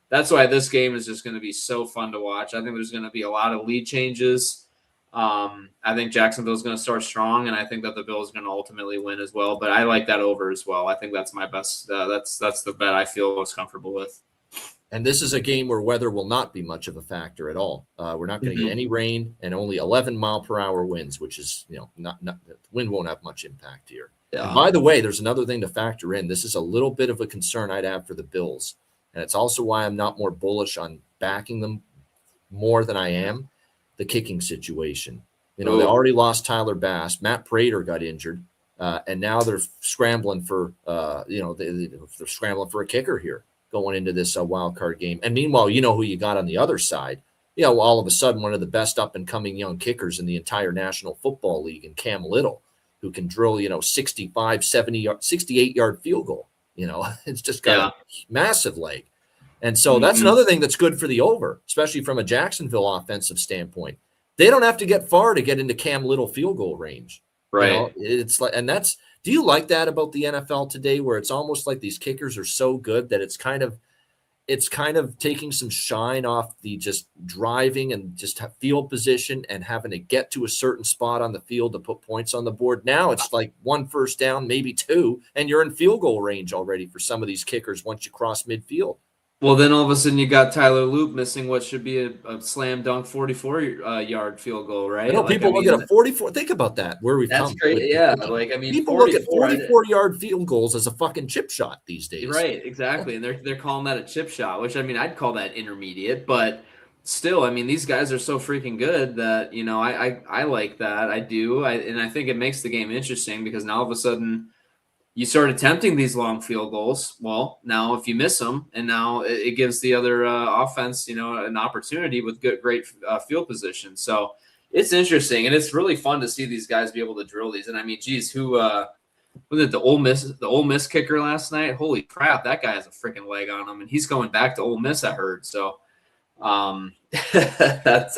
that's why this game is just going to be so fun to watch. I think there's going to be a lot of lead changes. I think Jacksonville's going to start strong, and I think that the Bills are going to ultimately win as well. But I like that over as well. I think that's my best. That's the bet I feel most comfortable with. And this is a game where weather will not be much of a factor at all. We're not going to get any rain and only 11-mile-per-hour winds, which is, not the wind won't have much impact here. Yeah. And by the way, there's another thing to factor in. This is a little bit of a concern I'd have for the Bills. And it's also why I'm not more bullish on backing them more than I am the kicking situation. They already lost Tyler Bass. Matt Prater got injured. And now they're scrambling for, they're scrambling for a kicker here going into this wild card game. And meanwhile, who you got on the other side, all of a sudden one of the best up and coming young kickers in the entire National Football League in Cam Little, who can drill, 65, 70, 68-yard field goal. It's just got a massive leg. And so that's another thing that's good for the over, especially from a Jacksonville offensive standpoint. They don't have to get far to get into Cam Little field goal range. Right. It's like, and that's, do you like that about the NFL today, where it's almost like these kickers are so good that it's kind of taking some shine off the just driving and just field position and having to get to a certain spot on the field to put points on the board. Now it's like 1 first down, maybe 2, and you're in field goal range already for some of these kickers once you cross midfield. Well, then all of a sudden you got Tyler Loop missing what should be a slam dunk 44-yard field goal, right? I know people look at a 44. Think about that. Where we've come. That's great. Yeah, people look at 44-yard field goals as a fucking chip shot these days. Right, exactly, and they're calling that a chip shot, which I'd call that intermediate, but still, these guys are so freaking good that I like that. I do, and I think it makes the game interesting because now all of a sudden. You start attempting these long field goals. Well, now if you miss them, and now it gives the other offense, an opportunity with great field position. So it's interesting, and it's really fun to see these guys be able to drill these. And who was it? The Ole Miss kicker last night? Holy crap, that guy has a freaking leg on him, and he's going back to Ole Miss, I heard. So that's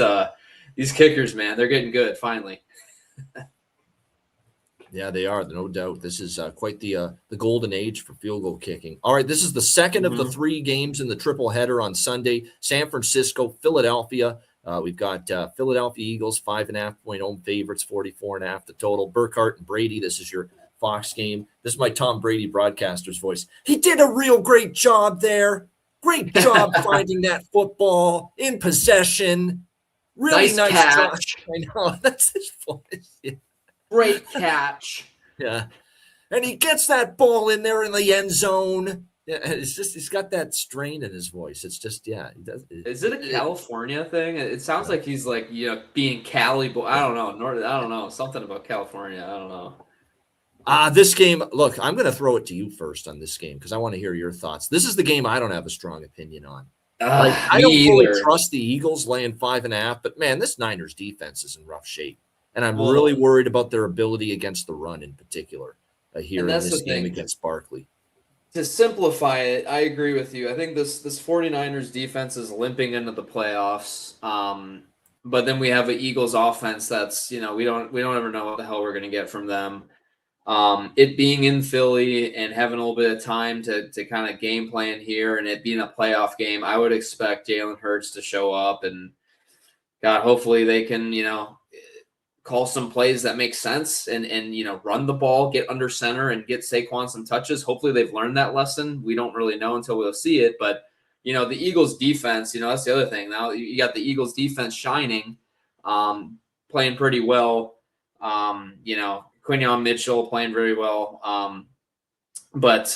these kickers, man, they're getting good finally. Yeah, they are, no doubt. This is quite the golden age for field goal kicking. All right, this is the second of the 3 games in the triple header on Sunday. San Francisco, Philadelphia. We've got Philadelphia Eagles, 5.5-point home favorites, 44.5 the total. Burkhart and Brady, this is your Fox game. This is my Tom Brady broadcaster's voice. He did a real great job there. Great job finding that football in possession. Really nice catch. Job. I know, that's his voice. Yeah. Great catch. Yeah. And he gets that ball in there in the end zone. Yeah, it's just he's got that strain in his voice. It's just, yeah. He does, Is it a California thing? It sounds like he's like, being Cali. I don't know. I don't know. Something about California. I don't know. This game, look, I'm going to throw it to you first on this game because I want to hear your thoughts. This is the game I don't have a strong opinion on. I don't fully trust the Eagles laying 5.5, but man, this Niners defense is in rough shape. And I'm really Well, worried about their ability against the run in particular here and in that's the this game thing. against Barkley. To simplify it, I agree with you. I think this 49ers defense is limping into the playoffs. But then we have an Eagles offense that's, we don't ever know what the hell we're going to get from them. It being in Philly and having a little bit of time to kind of game plan here, and it being a playoff game, I would expect Jalen Hurts to show up, and God, hopefully they can, call some plays that make sense and run the ball, get under center, and get Saquon some touches. Hopefully they've learned that lesson. We don't really know until we'll see it, but the Eagles defense, that's the other thing. Now you got the Eagles defense shining, playing pretty well. Quinion Mitchell playing very well. But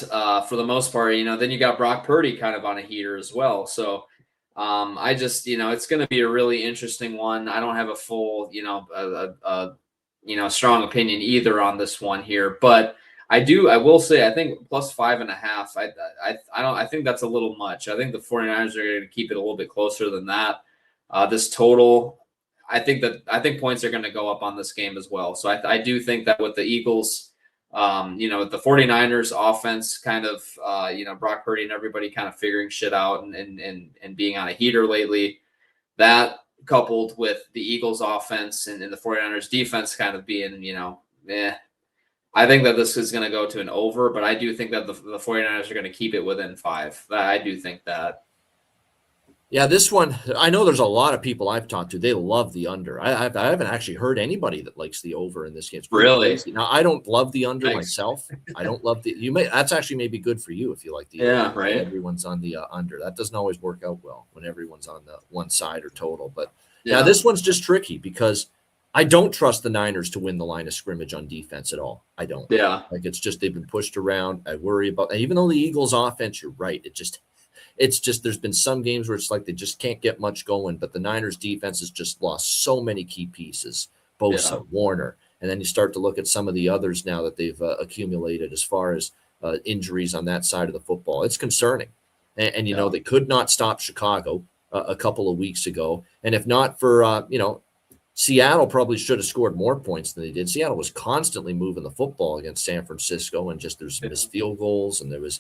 for the most part, then you got Brock Purdy kind of on a heater as well. So I just, it's going to be a really interesting one. I don't have a full, strong opinion either on this one here, but I will say, I think plus 5.5. I think that's a little much. I think the 49ers are going to keep it a little bit closer than that. This total, I think points are going to go up on this game as well. So I do think that with the Eagles, with the 49ers offense kind of, Brock Purdy and everybody kind of figuring shit out and being on a heater lately, that coupled with the Eagles offense and the 49ers defense kind of being, I think that this is going to go to an over, but I do think that the 49ers are going to keep it within 5. I do think that. Yeah, this one, I know there's a lot of people I've talked to. They love the under. I haven't actually heard anybody that likes the over in this game. It's really crazy. Now, I don't love the under Thanks. myself. I don't love that's actually maybe good for you if you like the over. Right. Everyone's on the under. That doesn't always work out well when everyone's on the one side or total. But yeah, this one's just tricky because I don't trust the Niners to win the line of scrimmage on defense at all. I don't. Yeah. Like it's just they've been pushed around. I worry about, even though the Eagles offense, you're right, it's just there's been some games where it's like they just can't get much going, but the Niners defense has just lost so many key pieces, Bosa, Warner, and then you start to look at some of the others now that they've accumulated as far as injuries on that side of the football. It's concerning, and they could not stop Chicago a couple of weeks ago, and if not for Seattle probably should have scored more points than they did. Seattle was constantly moving the football against San Francisco, and just there's missed field goals, and there was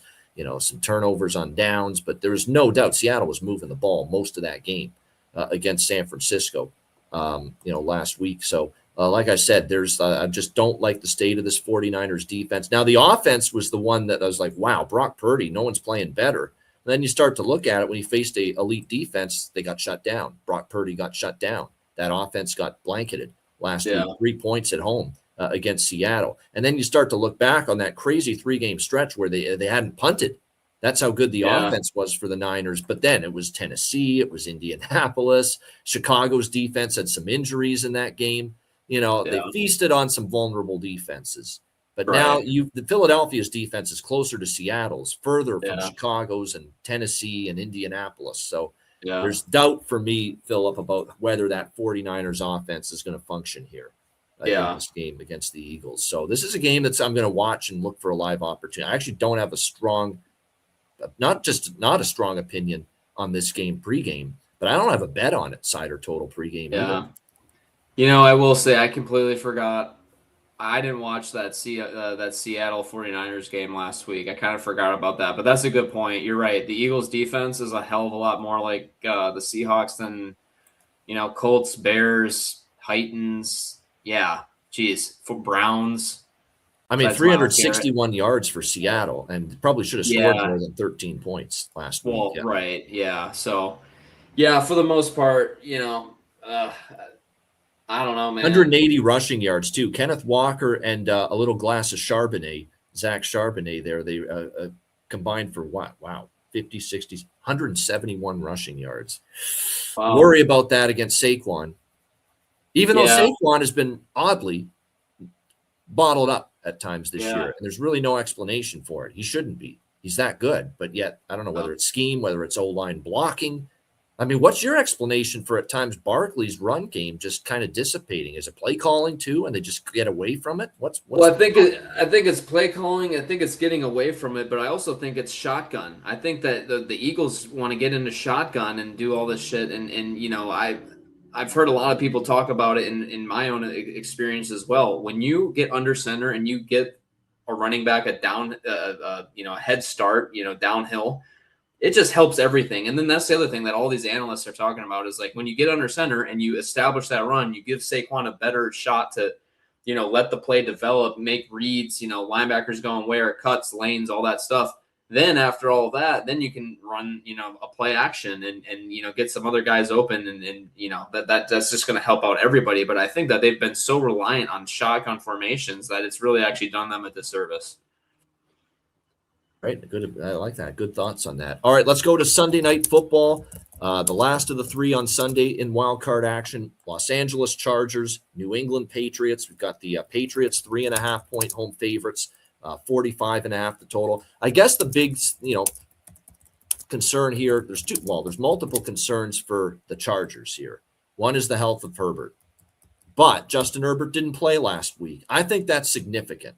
some turnovers on downs, but there was no doubt Seattle was moving the ball most of that game against San Francisco, last week. So, like I said, I just don't like the state of this 49ers defense. Now, the offense was the one that I was like, wow, Brock Purdy, no one's playing better. And then you start to look at it when he faced a elite defense, they got shut down. Brock Purdy got shut down. That offense got blanketed last week, 3 points at home. Against Seattle. And then you start to look back on that crazy 3-game stretch where they hadn't punted. That's how good the offense was for the Niners. But then it was Tennessee, it was Indianapolis. Chicago's defense had some injuries in that game. They feasted on some vulnerable defenses. But now the Philadelphia's defense is closer to Seattle's, further from Chicago's and Tennessee and Indianapolis. So there's doubt for me, Philip, about whether that 49ers offense is going to function here. In this game against the Eagles. So this is a game I'm going to watch and look for a live opportunity. I actually don't have not a strong opinion on this game pregame, but I don't have a bet on it, side or total pregame either. I will say I completely forgot. I didn't watch that Seattle 49ers game last week. I kind of forgot about that, but that's a good point. You're right. The Eagles defense is a hell of a lot more like the Seahawks than, Colts, Bears, Titans. Yeah, geez, for Browns. I mean, 361 yards for Seattle, and probably should have scored more than 13 points last week. Well, right, yeah. So, for the most part, I don't know, man. 180 rushing yards, too. Kenneth Walker and a little glass of Charbonnet, Zach Charbonnet there, they combined for what? Wow, 50, 60, 171 rushing yards. Wow. Worry about that against Saquon. Even though Saquon has been oddly bottled up at times this year, and there's really no explanation for it. He shouldn't be. He's that good, but yet I don't know whether it's scheme, whether it's O-line blocking. I mean, what's your explanation for at times Barkley's run game just kind of dissipating? Is it play calling too, and they just get away from it? I think it's play calling. I think it's getting away from it, but I also think it's shotgun. I think that the Eagles want to get into shotgun and do all this shit, and I've heard a lot of people talk about it in my own experience as well. When you get under center and you get a running back a down, a head start, downhill, it just helps everything. And then that's the other thing that all these analysts are talking about is like when you get under center and you establish that run, you give Saquon a better shot to, let the play develop, make reads, linebackers going where, cuts, lanes, all that stuff. Then after all that, then you can run, a play action and get some other guys open and that's just going to help out everybody. But I think that they've been so reliant on shotgun formations that it's really actually done them a disservice. Right. Good. I like that. Good thoughts on that. All right, let's go to Sunday Night Football. The last of the three on Sunday in wildcard action. Los Angeles Chargers, New England Patriots. We've got the Patriots 3.5-point home favorites, 45.5 the total. I guess the big, concern here, there's multiple concerns for the Chargers here. One is the health of Herbert. But Justin Herbert didn't play last week. I think that's significant,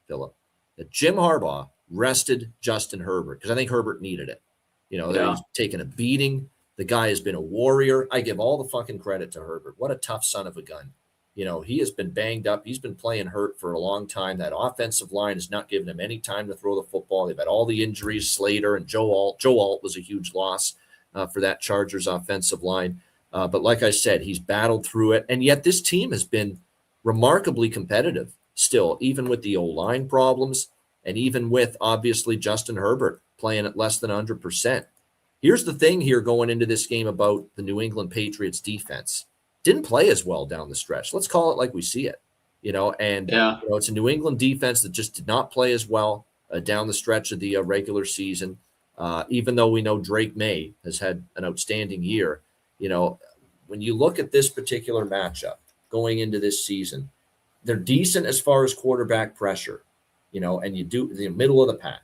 Philip, that Jim Harbaugh rested Justin Herbert because I think Herbert needed it. He's taken a beating. The guy has been a warrior. I give all the fucking credit to Herbert. What a tough son of a gun. He has been banged up. He's been playing hurt for a long time. That offensive line has not given him any time to throw the football. They've had all the injuries, Slater and Joe Alt. Joe Alt was a huge loss for that Chargers offensive line. But like I said, he's battled through it. And yet this team has been remarkably competitive still, even with the O-line problems. And even with, obviously, Justin Herbert playing at less than 100%. Here's the thing here going into this game about the New England Patriots defense. Didn't play as well down the stretch. Let's call it like we see it. It's a New England defense that just did not play as well down the stretch of the regular season. Even though we know Drake May has had an outstanding year. When you look at this particular matchup going into this season, they're decent as far as quarterback pressure. And you do the middle of the pack.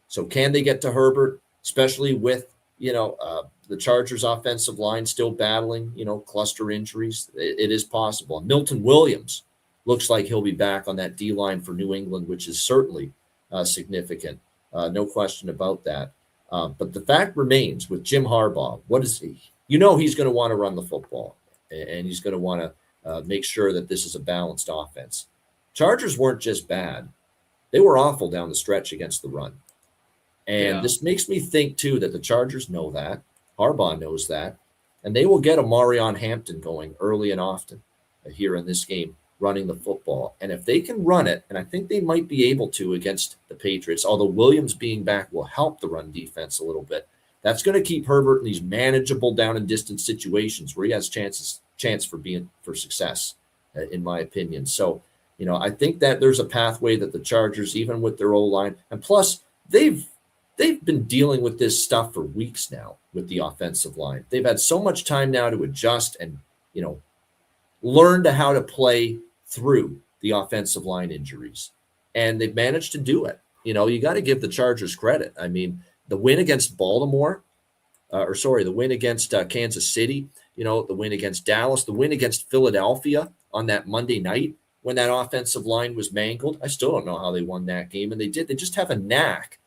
So can they get to Herbert, especially with, the Chargers offensive line still battling, cluster injuries? It is possible. And Milton Williams looks like he'll be back on that D-line for New England, which is certainly significant. No question about that. But the fact remains with Jim Harbaugh, what is he? He's going to want to run the football, and he's going to want to make sure that this is a balanced offense. Chargers weren't just bad. They were awful down the stretch against the run. And This makes me think, too, that the Chargers know that. Harbaugh knows that. And they will get a Marion Hampton going early and often here in this game, running the football. And if they can run it, and I think they might be able to against the Patriots, although Williams being back will help the run defense a little bit, that's going to keep Herbert in these manageable down and distance situations where he has chance for success, in my opinion. So, I think that there's a pathway that the Chargers, even with their O-line, and plus they've been dealing with this stuff for weeks now with the offensive line. They've had so much time now to adjust and, learn how to play through the offensive line injuries. And they've managed to do it. You got to give the Chargers credit. I mean, the win against the win against Kansas City, the win against Dallas, the win against Philadelphia on that Monday night, when that offensive line was mangled. I still don't know how they won that game, and they did. They just have a knack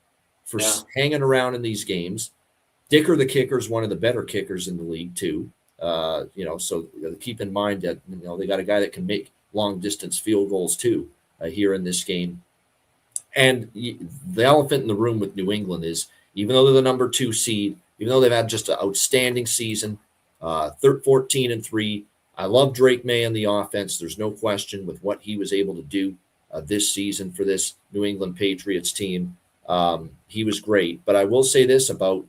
for hanging around in these games. Dicker, the kicker, is one of the better kickers in the league, too. So keep in mind that, they got a guy that can make long-distance field goals, too, here in this game. And the elephant in the room with New England is, even though they're the number 2 seed, even though they've had just an outstanding season, 14-3, I love Drake May on the offense. There's no question with what he was able to do this season for this New England Patriots team. He was great. But I will say this about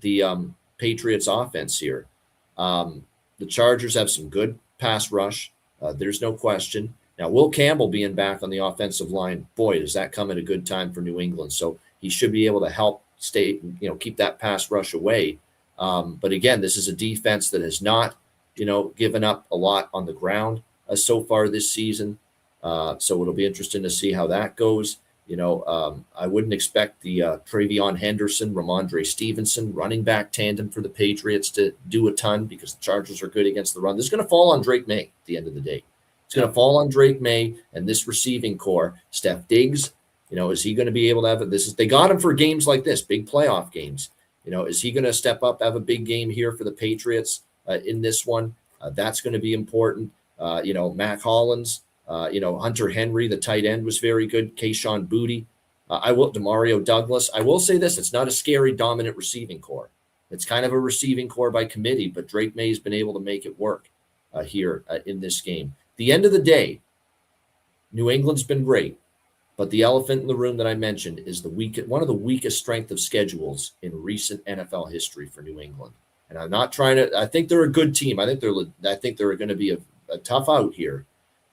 the Patriots offense here. The Chargers have some good pass rush. There's no question. Now, Will Campbell being back on the offensive line, boy, does that come at a good time for New England. So he should be able to help keep that pass rush away. But again, this is a defense that has not given up a lot on the ground so far this season. So it'll be interesting to see how that goes. I wouldn't expect the Travion Henderson, Ramondre Stevenson running back tandem for the Patriots to do a ton because the Chargers are good against the run. This is going to fall on Drake May at the end of the day. It's going to fall on Drake May and this receiving core. Steph Diggs, is he going to be able to have it? They got him for games like this, big playoff games. Is he going to step up, have a big game here for the Patriots in this one? That's going to be important. Mac Hollins, Hunter Henry, the tight end, was very good. Kayshawn Boutte. Demario Douglas. I will say this: it's not a scary, dominant receiving core. It's kind of a receiving core by committee, but Drake May has been able to make it work here in this game. The end of the day, New England's been great, but the elephant in the room that I mentioned is one of the weakest strength of schedules in recent NFL history for New England. And I'm not trying to. I think they're a good team. I think they're going to be a tough out here,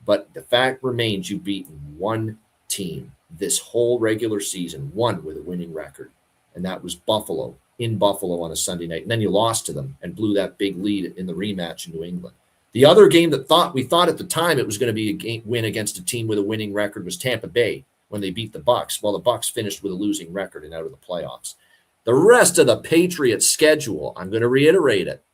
but the fact remains, you've beaten one team this whole regular season, one with a winning record, and that was Buffalo, in Buffalo on a Sunday night. And then you lost to them and blew that big lead in the rematch in New England. The other game that we thought at the time it was going to be a win against a team with a winning record was Tampa Bay when they beat the Bucs. Well, the Bucs finished with a losing record and out of the playoffs. The rest of the Patriots schedule, I'm going to reiterate it,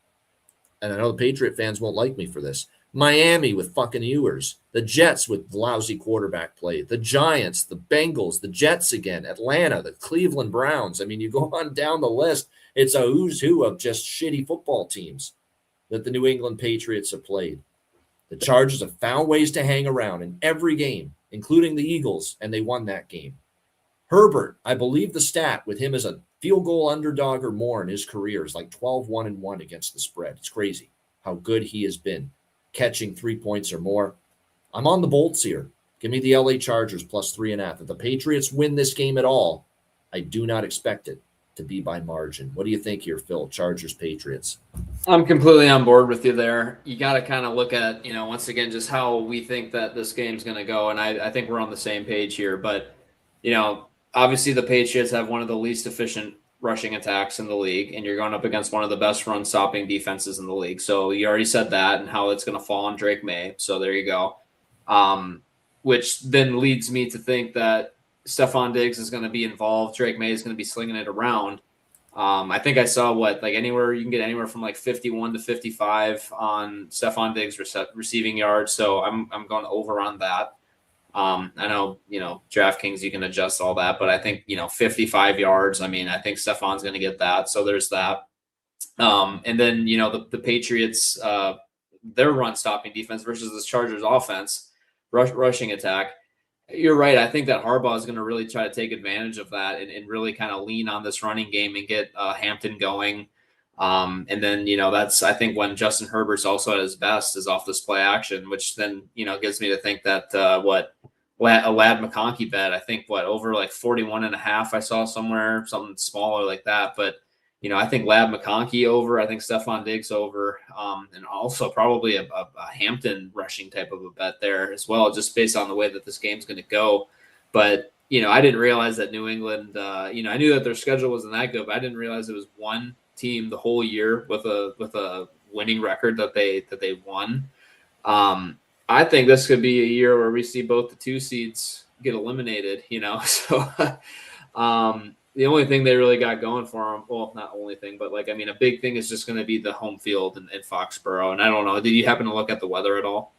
and I know the Patriot fans won't like me for this. Miami with fucking Ewers, the Jets with lousy quarterback play, the Giants, the Bengals, the Jets again, Atlanta, the Cleveland Browns. I mean, you go on down the list, it's a who's who of just shitty football teams that the New England Patriots have played. The Chargers have found ways to hang around in every game, including the Eagles, and they won that game. Herbert, I believe the stat with him as a field goal underdog or more in his career is like 12-1-1 against the spread. It's crazy how good he has been catching 3 points or more. I'm on the bolts here. Give me the LA Chargers plus 3.5. If the Patriots win this game at all, I do not expect it to be by margin. What do you think here, Phil? Chargers, Patriots. I'm completely on board with you there. You got to kind of look at, once again, just how we think that this game's going to go. And I think we're on the same page here. But, obviously the Patriots have one of the least efficient rushing attacks in the league, and you're going up against one of the best run-stopping defenses in the league. So you already said that and how it's going to fall on Drake May. So there you go. Which then leads me to think that Stephon Diggs is going to be involved. Drake May is going to be slinging it around. I think I saw you can get anywhere from like 51 to 55 on Stephon Diggs receiving yards. So I'm going over on that. I know, DraftKings, you can adjust all that, but I think, 55 yards. I mean, I think Stephon's going to get that. So there's that. And then, the Patriots, their run stopping defense versus the Chargers offense, rushing attack. You're right. I think that Harbaugh is going to really try to take advantage of that and really kind of lean on this running game and get Hampton going. And then, that's, I think, when Justin Herbert's also at his best is off this play action, which then, gives me to think that a Ladd McConkey bet, I think over like 41.5, I saw somewhere, something smaller like that. But, I think Ladd McConkey over, I think Stephon Diggs over, and also probably a Hampton rushing type of a bet there as well, just based on the way that this game's going to go. But, I didn't realize that New England, I knew that their schedule wasn't that good, but I didn't realize it was one team the whole year with a winning record that they won. I think this could be a year where we see both the 2 seeds get eliminated, so the only thing they really got going for them, well, not only thing, but a big thing is just going to be the home field in Foxborough. And I don't know, did you happen to look at the weather at all?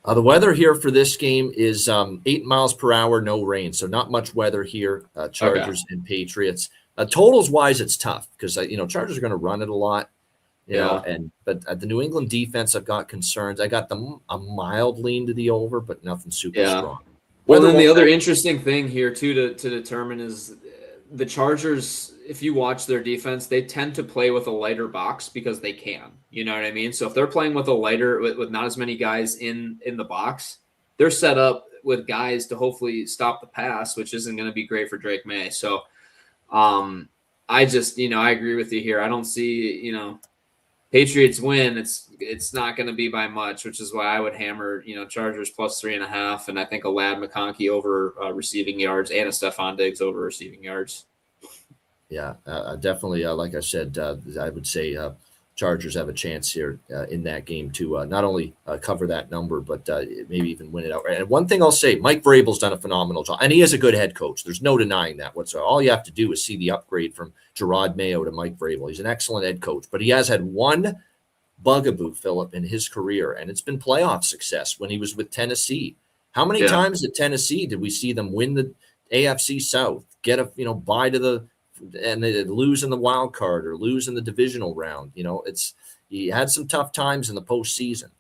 The weather here for this game is 8 miles per hour, no rain. So not much weather here, Chargers and Patriots. Totals wise, it's tough because Chargers are going to run it a lot, but at the New England defense, I've got concerns. I got a mild lean to the over, but nothing super strong. Well, then the other interesting thing here too to determine is the Chargers. If you watch their defense, they tend to play with a lighter box because they can. You know what I mean? So if they're playing with a lighter, with not as many guys in the box, they're set up with guys to hopefully stop the pass, which isn't going to be great for Drake May. So. I just, I agree with you here. I don't see, Patriots win. It's not going to be by much, which is why I would hammer, Chargers plus 3.5. And I think a Ladd McConkey over receiving yards and a Stephon Diggs over receiving yards. Yeah, definitely. Like I said, I would say Chargers have a chance here in that game to not only cover that number, but maybe even win it outright. And one thing I'll say, Mike Vrabel's done a phenomenal job, and he is a good head coach. There's no denying that whatsoever. All you have to do is see the upgrade from Gerard Mayo to Mike Vrabel. He's an excellent head coach, but he has had one bugaboo, Philip, in his career, and it's been playoff success when he was with Tennessee. How many times at Tennessee did we see them win the AFC South, get a bye to the and they lose in the wild card or lose in the divisional round? It's he had some tough times in the postseason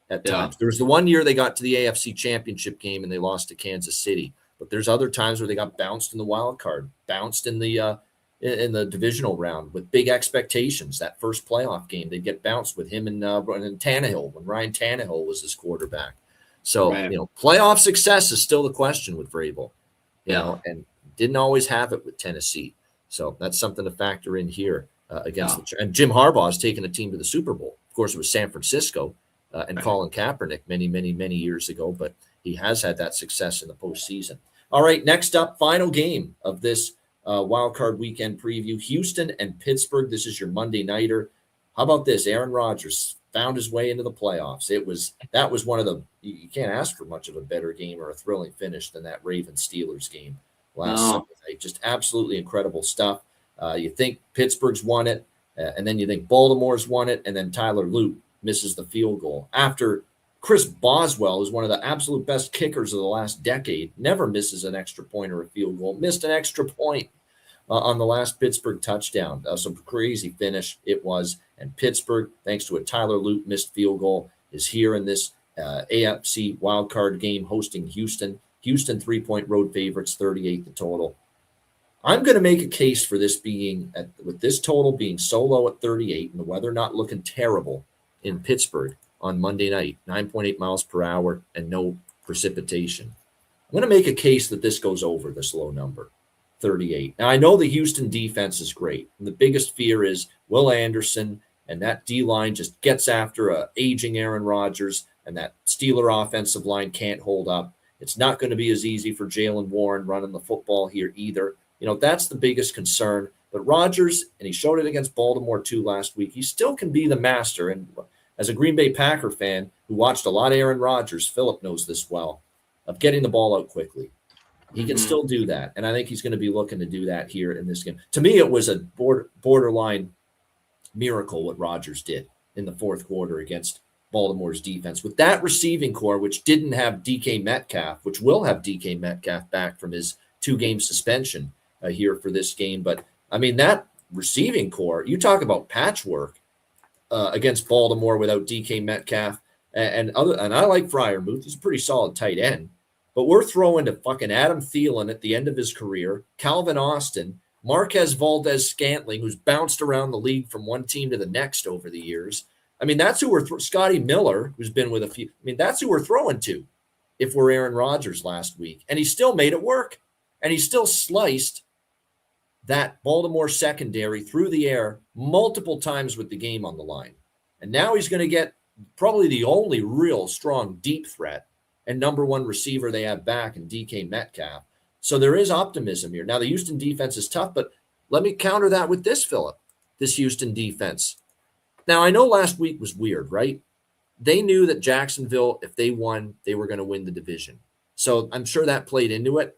at Yeah. times. There was the one year they got to the AFC Championship game and they lost to Kansas City. But there's other times where they got bounced in the wild card, bounced in the divisional round with big expectations. That first playoff game, they'd get bounced with him and Tannehill when Ryan Tannehill was his quarterback. So, Right. Playoff success is still the question with Vrabel, Yeah. and didn't always have it with Tennessee. So that's something to factor in here against and Jim Harbaugh has taken a team to the Super Bowl. Of course, it was San Francisco and Colin Kaepernick many, many, many years ago, but he has had that success in the postseason. All right, next up, final game of this Wild Card weekend preview, Houston and Pittsburgh. This is your Monday nighter. How about this? Aaron Rodgers found his way into the playoffs. That was one of the, you can't ask for much of a better game or a thrilling finish than that Ravens-Steelers game last Sunday night. Just absolutely incredible stuff. You think Pittsburgh's won it, and then you think Baltimore's won it, and then Tyler Luke misses the field goal. After Chris Boswell, who's one of the absolute best kickers of the last decade, never misses an extra point or a field goal, missed an extra point on the last Pittsburgh touchdown. Some crazy finish it was. And Pittsburgh, thanks to a Tyler Luke missed field goal, is here in this AFC wildcard game hosting Houston. Houston 3-point road favorites, 38 the total. I'm going to make a case for this being, with this total being so low at 38 and the weather not looking terrible in Pittsburgh on Monday night, 9.8 miles per hour and no precipitation. I'm going to make a case that this goes over this low number, 38. Now, I know the Houston defense is great. And the biggest fear is Will Anderson and that D-line just gets after a aging Aaron Rodgers, and that Steeler offensive line can't hold up. It's not going to be as easy for Jaylen Warren running the football here either. That's the biggest concern. But Rodgers, and he showed it against Baltimore too last week, he still can be the master. And as a Green Bay Packer fan who watched a lot of Aaron Rodgers, Philip knows this well, of getting the ball out quickly. He can still do that. And I think he's going to be looking to do that here in this game. To me, it was a borderline miracle what Rodgers did in the fourth quarter against Baltimore's defense. With that receiving core, which didn't have DK Metcalf, which will have DK Metcalf back from his 2-game suspension here for this game. But, I mean, that receiving core, you talk about patchwork against Baltimore without DK Metcalf. And I like Freiermuth. He's a pretty solid tight end. But we're throwing to fucking Adam Thielen at the end of his career, Calvin Austin, Marquez Valdez-Scantling, who's bounced around the league from one team to the next over the years. I mean, that's who we're Scotty Miller, who's been with a few. I mean, that's who we're throwing to if we're Aaron Rodgers last week. And he still made it work. And he still sliced that Baltimore secondary through the air multiple times with the game on the line. And now he's going to get probably the only real strong deep threat and number one receiver they have back in DK Metcalf. So there is optimism here. Now, the Houston defense is tough, but let me counter that with this, Philip, this Houston defense. Now, I know last week was weird, right? They knew that Jacksonville, if they won, they were going to win the division. So I'm sure that played into it.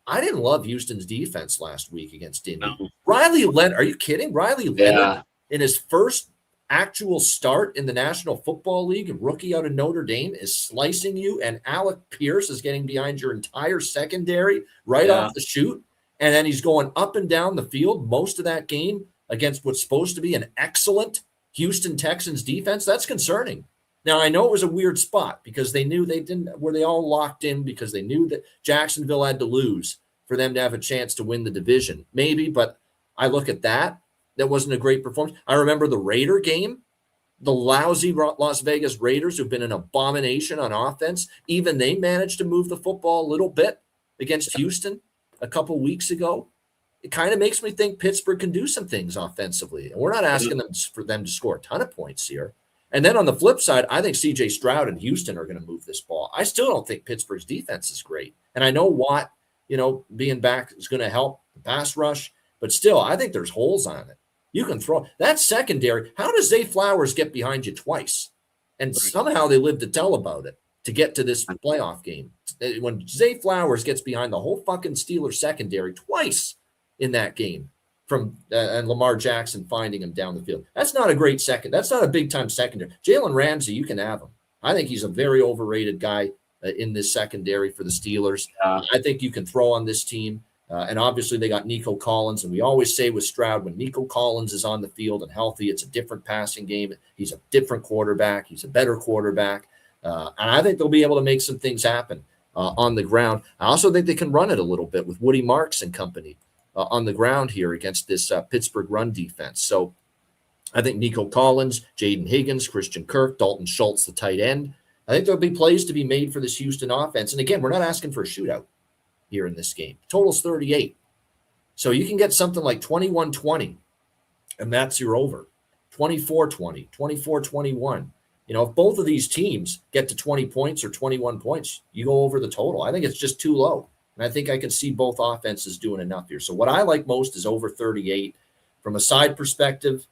I didn't love Houston's defense last week against Indy. No. Riley Leonard, are you kidding? Riley Leonard in his first actual start in the National Football League, a rookie out of Notre Dame, is slicing you, and Alec Pierce is getting behind your entire secondary right off the shoot, and then he's going up and down the field most of that game against what's supposed to be an excellent Houston Texans defense. That's concerning. Now, I know it was a weird spot because they knew were they all locked in because they knew that Jacksonville had to lose for them to have a chance to win the division. Maybe, but I look at that. That wasn't a great performance. I remember the Raider game, the lousy Las Vegas Raiders, who've been an abomination on offense. Even they managed to move the football a little bit against Houston a couple weeks ago. It kind of makes me think Pittsburgh can do some things offensively. And we're not asking them for them to score a ton of points here. And then on the flip side, I think C.J. Stroud and Houston are going to move this ball. I still don't think Pittsburgh's defense is great. And I know Watt, being back is going to help the pass rush. But still, I think there's holes on it. You can throw that secondary. How does Zay Flowers get behind you twice? And somehow they live to tell about it to get to this playoff game. When Zay Flowers gets behind the whole fucking Steelers secondary twice in that game from and Lamar Jackson finding him down the field. That's not a great second. That's not a big time secondary. Jalen Ramsey, you can have him. I think he's a very overrated guy in this secondary for the Steelers. I think you can throw on this team. And obviously they got Nico Collins. And we always say with Stroud, when Nico Collins is on the field and healthy, it's a different passing game. He's a different quarterback. He's a better quarterback. And I think they'll be able to make some things happen on the ground. I also think they can run it a little bit with Woody Marks and company on the ground here against this Pittsburgh run defense. So I think Nico Collins, Jaden Higgins, Christian Kirk, Dalton Schultz, the tight end. I think there'll be plays to be made for this Houston offense. And again, we're not asking for a shootout here in this game. Total's 38. So you can get something like 21-20, and that's your over. 24-20, 24-21. If both of these teams get to 20 points or 21 points, you go over the total. I think it's just too low. And I think I could see both offenses doing enough here. So what I like most is over 38. From a side perspective,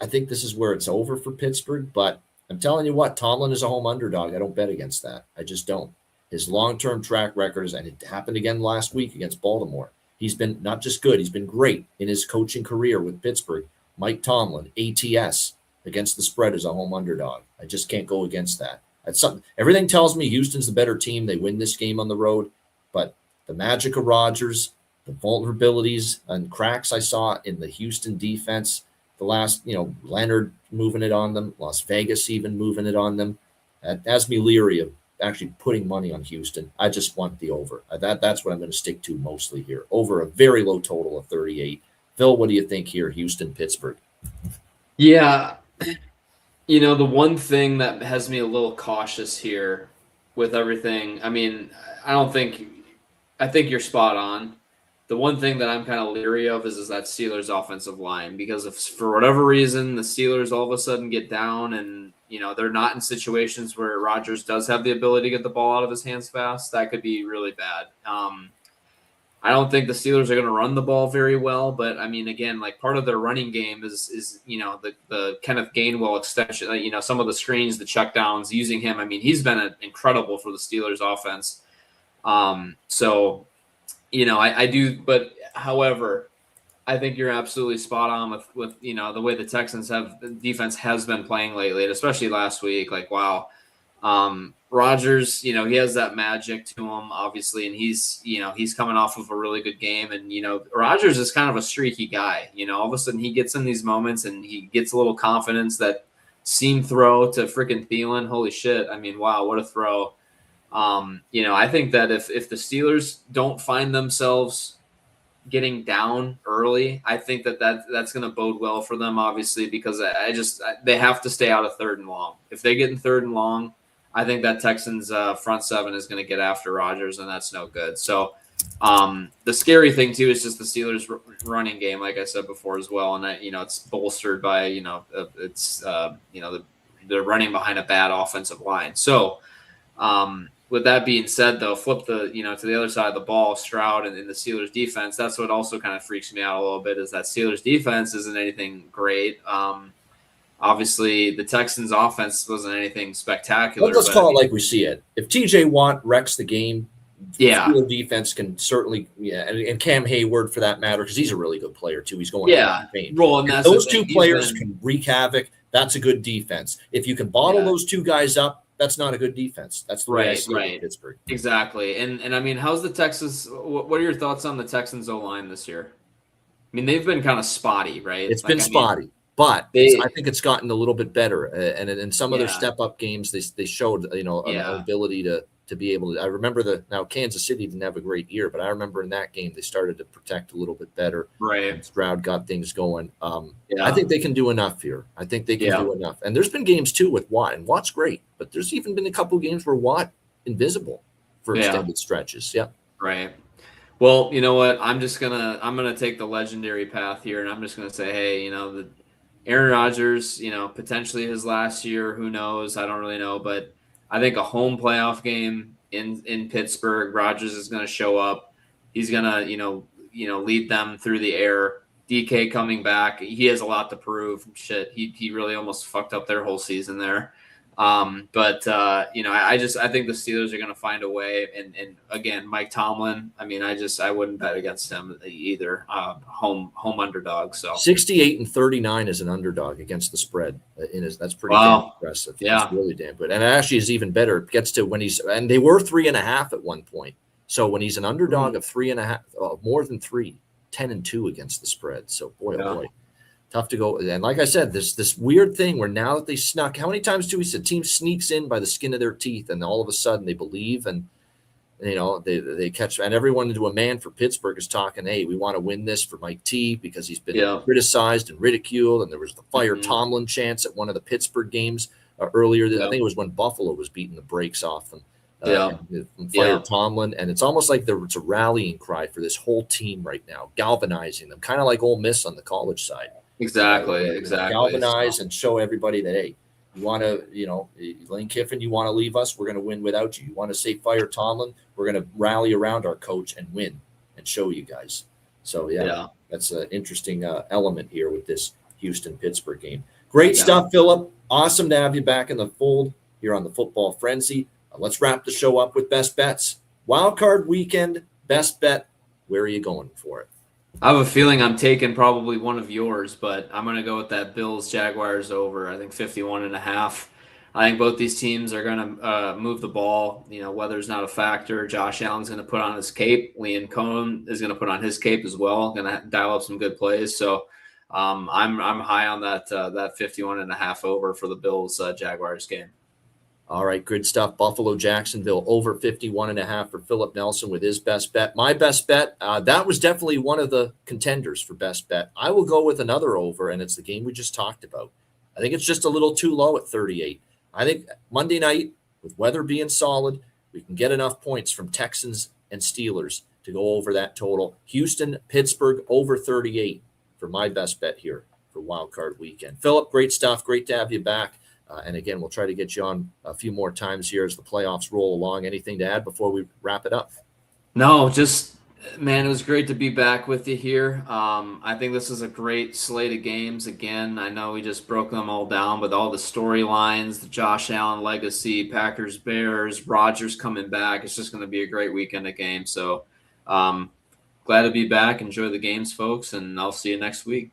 I think this is where it's over for Pittsburgh. But I'm telling you what, Tomlin is a home underdog. I don't bet against that. I just don't. His long-term track record is, and it happened again last week against Baltimore. He's been not just good, he's been great in his coaching career with Pittsburgh. Mike Tomlin, ATS, against the spread as a home underdog. I just can't go against that. That's something. Everything tells me Houston's the better team. They win this game on the road, but the magic of Rodgers, the vulnerabilities and cracks I saw in the Houston defense, the last, Leonard moving it on them, Las Vegas even moving it on them, that has me leery of actually putting money on Houston. I just want the over. That's what I'm going to stick to mostly here. Over a very low total of 38. Phil, what do you think here, Houston, Pittsburgh? Yeah. The one thing that has me a little cautious here with everything, I think you're spot on. The one thing that I'm kind of leery of is that Steelers offensive line, because if for whatever reason the Steelers all of a sudden get down and, they're not in situations where Rodgers does have the ability to get the ball out of his hands fast, that could be really bad. I don't think the Steelers are going to run the ball very well, but again, like part of their running game is the Kenneth Gainwell extension, some of the screens, the checkdowns, using him. He's been incredible for the Steelers offense. I do, but however, I think you're absolutely spot on with the way the Texans defense has been playing lately, and especially last week. Like, wow. Rodgers, he has that magic to him, obviously, and he's coming off of a really good game. And, Rodgers is kind of a streaky guy. All of a sudden he gets in these moments and he gets a little confidence. That seam throw to freaking Thielen. Holy shit. Wow, what a throw. I think that if the Steelers don't find themselves getting down early, I think that's going to bode well for them, obviously, because they have to stay out of third and long. If they get in third and long, I think that Texans front seven is going to get after Rodgers, and that's no good. So the scary thing too is just the Steelers running game, like I said before as well, and that it's bolstered by they're running behind a bad offensive line. So with that being said, though, flip to the other side of the ball, Stroud and the Steelers defense. That's what also kind of freaks me out a little bit, is that Steelers defense isn't anything great. Obviously, the Texans offense wasn't anything spectacular. Let's call it like we see it. If TJ Watt wrecks the game, Steelers defense can certainly, and Cam Hayward for that matter, because he's a really good player too. He's going those two players can wreak havoc. That's a good defense. If you can bottle those two guys up, that's not a good defense. That's the way I see it in Pittsburgh. Exactly. And how's the Texans? What are your thoughts on the Texans O-line this year? They've been kind of spotty, right? It's been spotty, but I think it's gotten a little bit better. And in some of their step-up games, they showed an ability to be able to. I remember now Kansas City didn't have a great year, but I remember in that game they started to protect a little bit better. Right. Stroud got things going. I think they can do enough here. I think they can do enough. And there's been games too with Watt, and Watt's great, but there's even been a couple games where Watt invisible for extended stretches. Yeah. Right. Well, you know what? I'm gonna take the legendary path here, and I'm just gonna say, hey, the Aaron Rodgers, potentially his last year, who knows? I don't really know, but I think a home playoff game in Pittsburgh, Rodgers is going to show up. He's going to, lead them through the air. DK coming back. He has a lot to prove. Shit, he really almost fucked up their whole season there. I think the Steelers are going to find a way. And again, Mike Tomlin, I wouldn't bet against him either. Home underdog. So 68-39 is an underdog against the spread. That's pretty damn impressive. Yeah, it's really damn good. And it actually is even better. It gets to when and they were 3.5 at one point So when he's an underdog of 3.5, more than 3, 10-2 against the spread. So boy, oh boy, tough to go. And like I said, this weird thing where now that they snuck, how many times do we see a team sneaks in by the skin of their teeth, and all of a sudden they believe, and they catch, and everyone into a man for Pittsburgh is talking, hey, we want to win this for Mike T because he's been criticized and ridiculed, and there was the fire Tomlin chants at one of the Pittsburgh games earlier. I think it was when Buffalo was beating the brakes off them. Fire Tomlin, and it's almost like it's a rallying cry for this whole team right now, galvanizing them, kind of like Ole Miss on the college side. Exactly. Galvanize and show everybody that, hey, you want to, Lane Kiffin, you want to leave us, we're going to win without you. You want to say fire Tomlin, we're going to rally around our coach and win and show you guys. So that's an interesting element here with this Houston-Pittsburgh game. Great stuff, Philip. Awesome to have you back in the fold here on the Football Frenzy. Let's wrap the show up with best bets. Wildcard weekend, best bet. Where are you going for it? I have a feeling I'm taking probably one of yours, but I'm going to go with that Bills-Jaguars over. I think 51.5. I think both these teams are going to move the ball. Weather's not a factor. Josh Allen's going to put on his cape. Liam Cohen is going to put on his cape as well. Going to dial up some good plays. So I'm high on that 51.5 over for the Bills-Jaguars game. All right, good stuff. Buffalo, Jacksonville, over 51.5 for Philip Nelson with his best bet. My best bet, that was definitely one of the contenders for best bet. I will go with another over, and it's the game we just talked about. I think it's just a little too low at 38. I think Monday night, with weather being solid, we can get enough points from Texans and Steelers to go over that total. Houston, Pittsburgh, over 38 for my best bet here for Wildcard weekend. Philip, great stuff. Great to have you back. And again, we'll try to get you on a few more times here as the playoffs roll along. Anything to add before we wrap it up? No, just, man, it was great to be back with you here. I think this is a great slate of games. Again, I know we just broke them all down, but all the storylines, the Josh Allen legacy, Packers, Bears, Rodgers coming back. It's just going to be a great weekend of games. So glad to be back. Enjoy the games, folks, and I'll see you next week.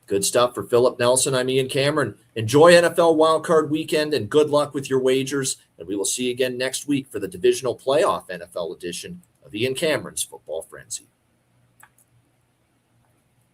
Good stuff for Philip Nelson. I'm Ian Cameron. Enjoy NFL Wildcard weekend and good luck with your wagers. And we will see you again next week for the divisional playoff NFL edition of Ian Cameron's Football Frenzy.